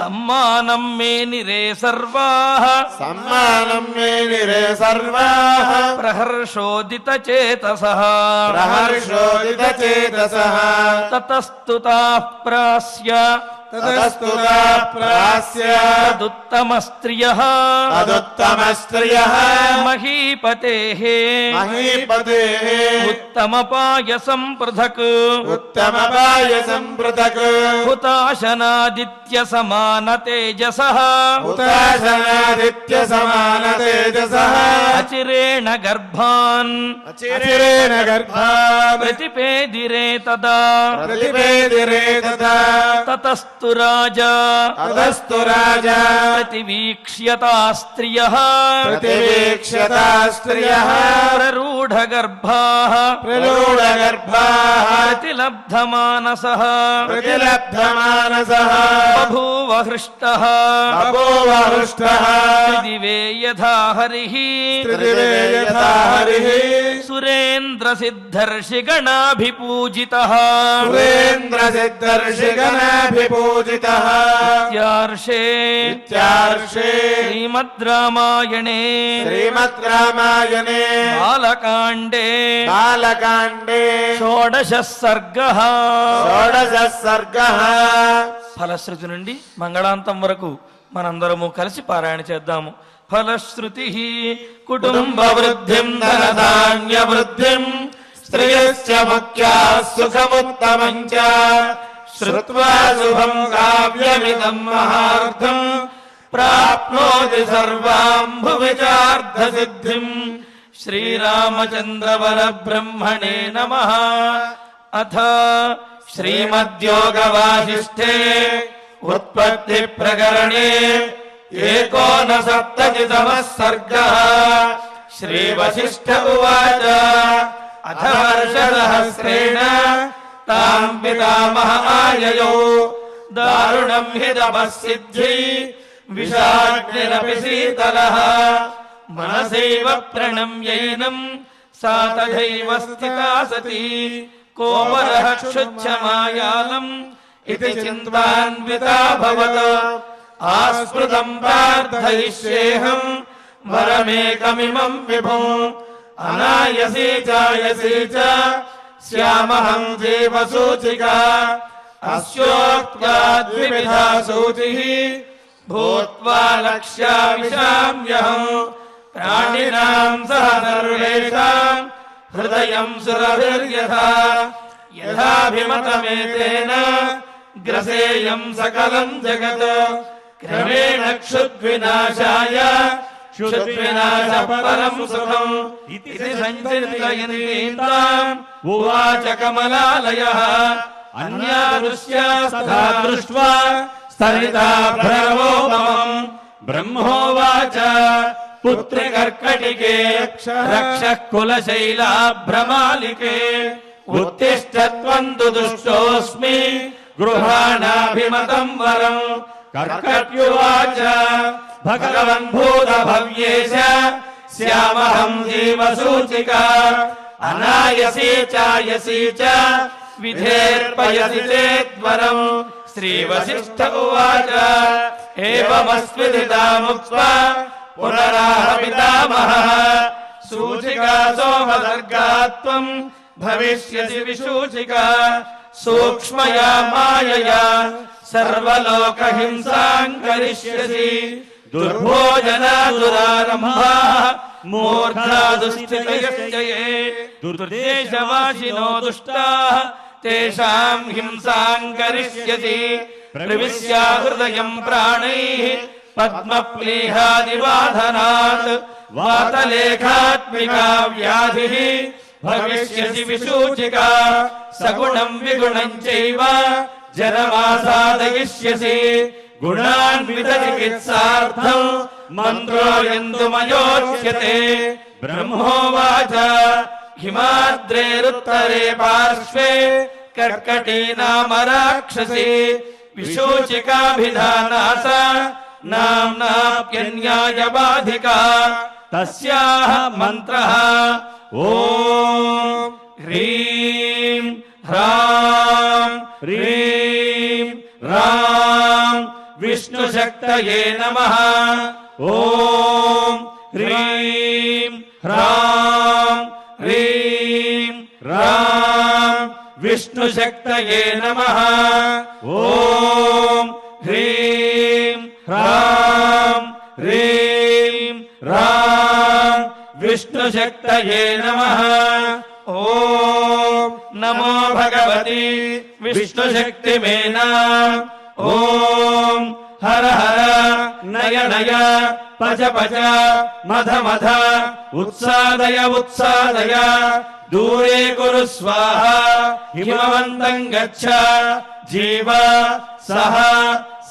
సమ్మానం మే నిరే సర్వాః ప్రహర్షోదిత చేతసః తతస్తుతాః ప్రాస్య తదుత్తమ స్త్రియః మహీపతేః ఉత్తమ పాయసం పృథక్ హుతాశనాదిత్య సమాన తేజసః అచిరేణ గర్భాన్ ప్రతిపేదిరే తదా తతస్తు రాజా ప్రతివీక్ష్యతా స్త్రియః ప్రరూఢ గర్భాః ప్రతిలబ్ధమానసః బభూవ హృష్టః త్రిదివే యథా హరిః సురేంద్ర సిద్ధర్షి గణాభిపూజితః ఇత్యార్షే శ్రీమద్ రామాయణే బాలకాండే షోడశ సర్గః ఫలశ్రుతి నుండి మంగళాంతం వరకు మనందరము కలిసి పారాయణ చేద్దాము. ఫలశ్రుతి కుటుంబ వృద్ధిం ధనధాన్య వృద్ధిం స్త్రియస్య ముఖ్యా సుఖముత్తమం చ శ్రుత్వా శుభం కావ్యమిదం మహార్థం ప్రాప్నోతి సర్వాం భువిచార్థ సిద్ధిం. శ్రీరామచంద్ర పరబ్రహ్మణే నమః. అథ శ్రీమద్యోగ వాసిష్ఠే ఉత్పత్తి ప్రకరణే ఏకోనసప్తతితమః సర్గః. శ్రీ వశిష్ఠ ఉవాచ అథ వర్షసహస్రేణ తాం పితామహ ఆయయో దారుణం హి తపఃసిద్ధి విషాగ్నిరపి శీతలః మనసైవ ప్రణమ్యైనం సా తథైవ స్థితా సతి కోవరః క్షుచ్చమాయాలం ఇతి చింతాన్వితా భవత్ ఆస్పృతం ప్రార్థయిష్యేహం వరమేకమిమం విభుం అనాయసీ చాయసీ చ శ్యామహం జీవసూచికా అస్యోక్త్యాద్వివిధా సూచిః భూత్వా లక్ష్యామిషామ్యహం ప్రాణినాం సహ సర్వేషాం హృదయం సురభిర్యథా యథాభిమతమేతేన గ్రసేయం సకలం జగత్ క్రమేణ క్షుద్వినాశాయ క్షుద్వినాశ పరం సుఖం ఇతి సంచింతయంతాం ఉవాచ కమలాలయః అన్యాదృశ్యస్తథా దృష్ట్వా స్థలితా భ్రవో మమం బ్రహ్మోవాచ పుత్రి కర్కటికే రక్షః కులశైలాభ్రమాలికే ఉత్తిష్ఠత్వం తు దుష్టోస్మి గృహాణాభిమతం వరం కర్కట్యువాచ భగవన్ భూత భవ్యేశ శ్యామహం జీవసూచికా అనాయసీ చాయసీ చ విధేర్పయసి చేద్వరం శ్రీవసిష్ఠ ఉవాచ ఏవమస్విదితా ముక్త్వా పునరాహ పితామహః సూచికా సోమసర్గాత్వం భవిష్యసి విశూచికా సూక్ష్మయా మాయయా సర్వలోకహింసాం కరిష్యసి దుర్భోజనా దురారంభాః మూర్ధా దుస్థితయశ్చయే దుర్దేశవాసినో దుష్టాః తేషాం హింసాం కరిష్యసి ప్రవిశ్యా హృదయం ప్రాణైః పద్మప్లీహాదివాధనాత్ వాతలేఖాత్మికా వ్యాధిః భవిష్యసి విశూచికా సగుణం విగుణం చైవ జనమాసాదయిష్యసి గుణాన్విత చికిత్సార్థం మంత్రోయందుమయోచ్యతే బ్రహ్మోవాచ హిమాద్రేరుత్తరే పార్శ్వే కర్కటీ నామ రాక్షసి విశూచికాభిధానాస నామ్నాప్యన్యాయ బాధికా తస్యాః మంత్రః ఓం హ్రీం హ్రాం హ్రీం రాం విష్ణుశక్తయే నమః ఓం హ్రీం హ్రాం హ్రీం రాం విష్ణుశక్తయే నమః ఓం హ్రీం హ్రాం హ్రీం రాం విష్ణుశక్తయే నమః ఓం నమో భగవతి విష్ణుశక్తిమేనా ఓం హర హర నయ నయ పచ పచ మధ మధ ఉత్సాదయ ఉత్సాదయ దూరే కురు స్వాహ హిమవంతం గచ్చ జీవ సహ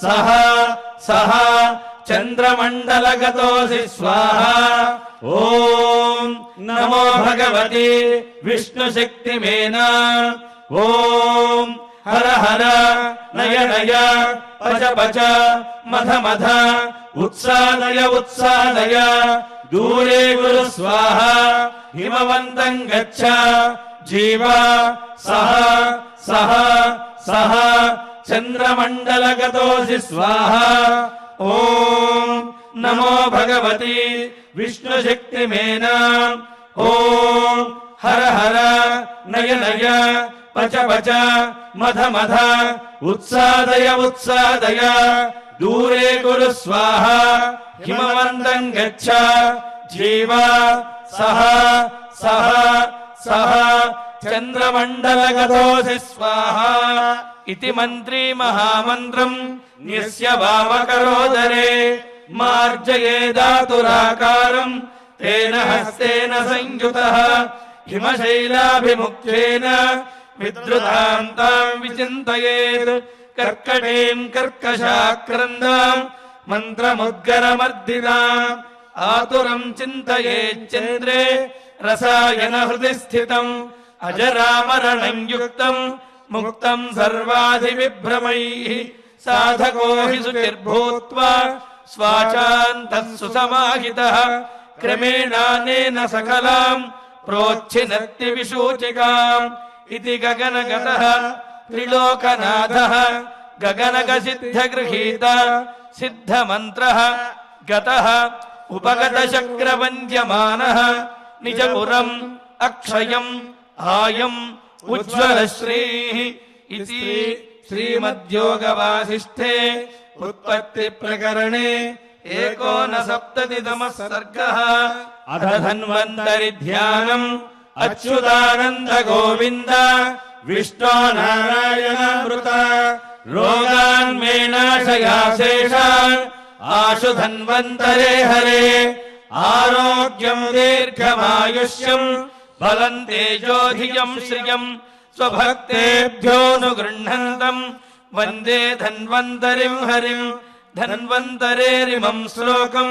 సహ సహ చంద్రమండలగతోసి స్వాహ ఓం నమో భగవతి విష్ణుశక్తిమేనా ఓం హర హర నయ నయ పచ పచ మధ మధ ఉత్సాదయ ఉత్సాదయ దూరే గురు స్వాహ హిమవంతం గచ్చ జీవ సహ సహ సహ చంద్రమండలగతోసి స్వాహ ఓం నమో భగవతి విష్ణుశక్తిమేనా ఓం హర హర నయ నయ పచ పచ మధ మధ ఉత్సాదయ ఉత్సాదయ దూరే కురు స్వాహ హిమవంతం గచ్చ జీవ సహ సహ సహ చంద్రమండలగతోసి స్వాహ ఇతి మంత్రీ మహామంత్రం న్యస్య వామకరోదరే మార్జయేదాతురాకారం తేన హస్తేన సంయుతః హిమశైలాభిముఖ్యేన విద్రుతాం తాం విచింతయేత్ కర్కటీం కర్కశాక్రందాం మంత్రముద్గరమర్దితాం ఆతురం చింతయేచ్చంద్రే రసాయన హృది స్థితం అజరామరణం యుక్తం ముక్తం సర్వాధి విభ్రమైః సాధకో హి శుచిర్భూత్వా స్వాచాంతః సుసమాహితః క్రమేణానేన సకలాం ప్రోచ్ఛినత్తి విశూచికాం ఇతి గగనగతః త్రిలోకనాథః గగనగ సిద్ధగృహీత సిద్ధమంత్రః గతః ఉపగత చక్రవంద్యమానః నిజపురం అక్షయం ఆయం ఉజ్వలశ్రీః ఇతి శ్రీమద్యోగవాసిష్ఠే ఉత్పత్తి ప్రకరణే ఏకోనసప్తతితమః సర్గః అథ ధన్వంతరి ధ్యానం అచ్యుతానంద గోవింద విష్ణో నారాయణామృత రోగాన్మే నాశయాశేషాన్ ఆశు ధన్వంతరే హరే ఆరోగ్యం దీర్ఘమాయుష్యం బలం తేజోధియం శ్రియం స్వభక్తేభ్యోనుగృహ్ణంతం వందే ధన్వంతరిం హరిం ధన్వంతరేరిమం శ్లోకం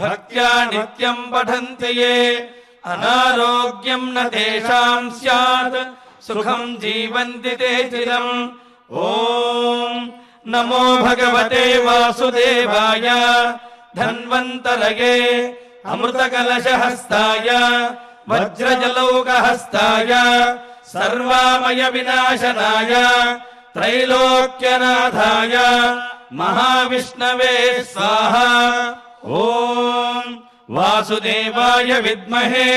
భక్త్యా నిత్యం పఠంతి యే అనారోగ్యం న తేషాం స్యాత్ సుఖం జీవంతి తే చిరం. ఓం నమో భగవతే వాసుదేవాయ ధన్వంతరయే అమృతకలశహస్తాయ వజ్రజలౌకహస్తాయ సర్వామయ వినాశనాయ త్రైలోక్యనాథాయ మహావిష్ణవే స్వాహా. ఓం వాసుదేవాయ విద్మహే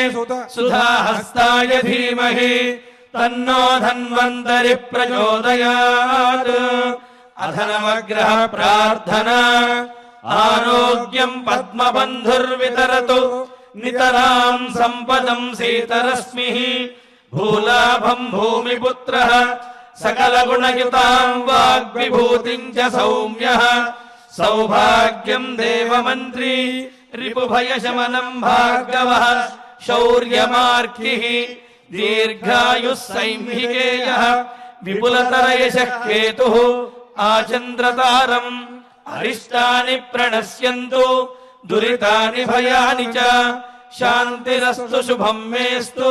సుధాహస్తాయ ధీమహి తన్నో ధన్వంతరి ప్రచోదయాత్. అథ నవగ్రహ ప్రార్థనా ఆరోగ్యం పద్మబంధుర్వితరతు నితరాం సంపదం సీతరశ్మిః భూలాభం భూమిపుత్రః సకలగుణయుతాం వాగ్విభూతిం చ సౌమ్యః సౌభాగ్యం దేవమంత్రీ రిపుభయశమనం భార్గవః శౌర్యమార్కిః దీర్ఘాయుః సైంహికేయః విపులతరయశః కేతుః ఆచంద్రతారం అరిష్టాని ప్రణశ్యంతు దురితాని భయాని చ శాంతిరస్తు శుభం మేస్తు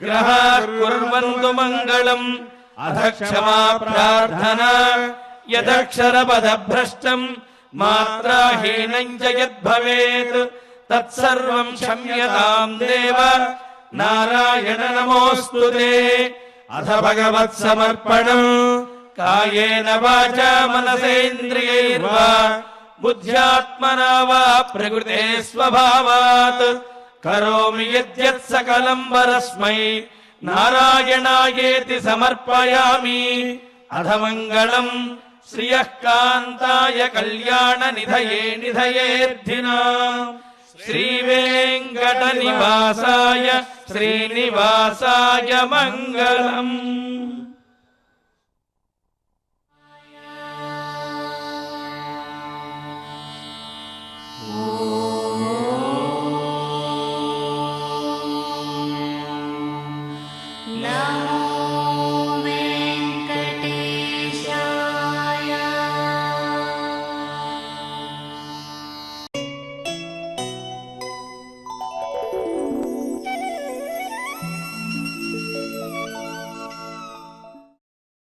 గ్రహాః కుర్వంతు మంగళం. అథ క్షమా ప్రార్థనా యదక్షరపదభ్రష్టం మాత్రాహీనం చ యద్భవేత్ తత్సర్వం క్షమ్యతాం దేవ నారాయణ నమోస్తుతే. అథ భగవత్ సమర్పణం కాయేన వాచా మనసేంద్రియైర్వా బుద్ధ్యాత్మనా వా ప్రకృతే స్వభావాత్ కరోమి యద్యత్ సకలం వరస్మై నారాయణాయేతి సమర్పయామి. అథ మంగళం శ్రియః కాంతాయ కళ్యాణ నిధయే నిధయేర్థినాం శ్రీవేంకట నివాసాయ శ్రీనివాసాయ మంగళం.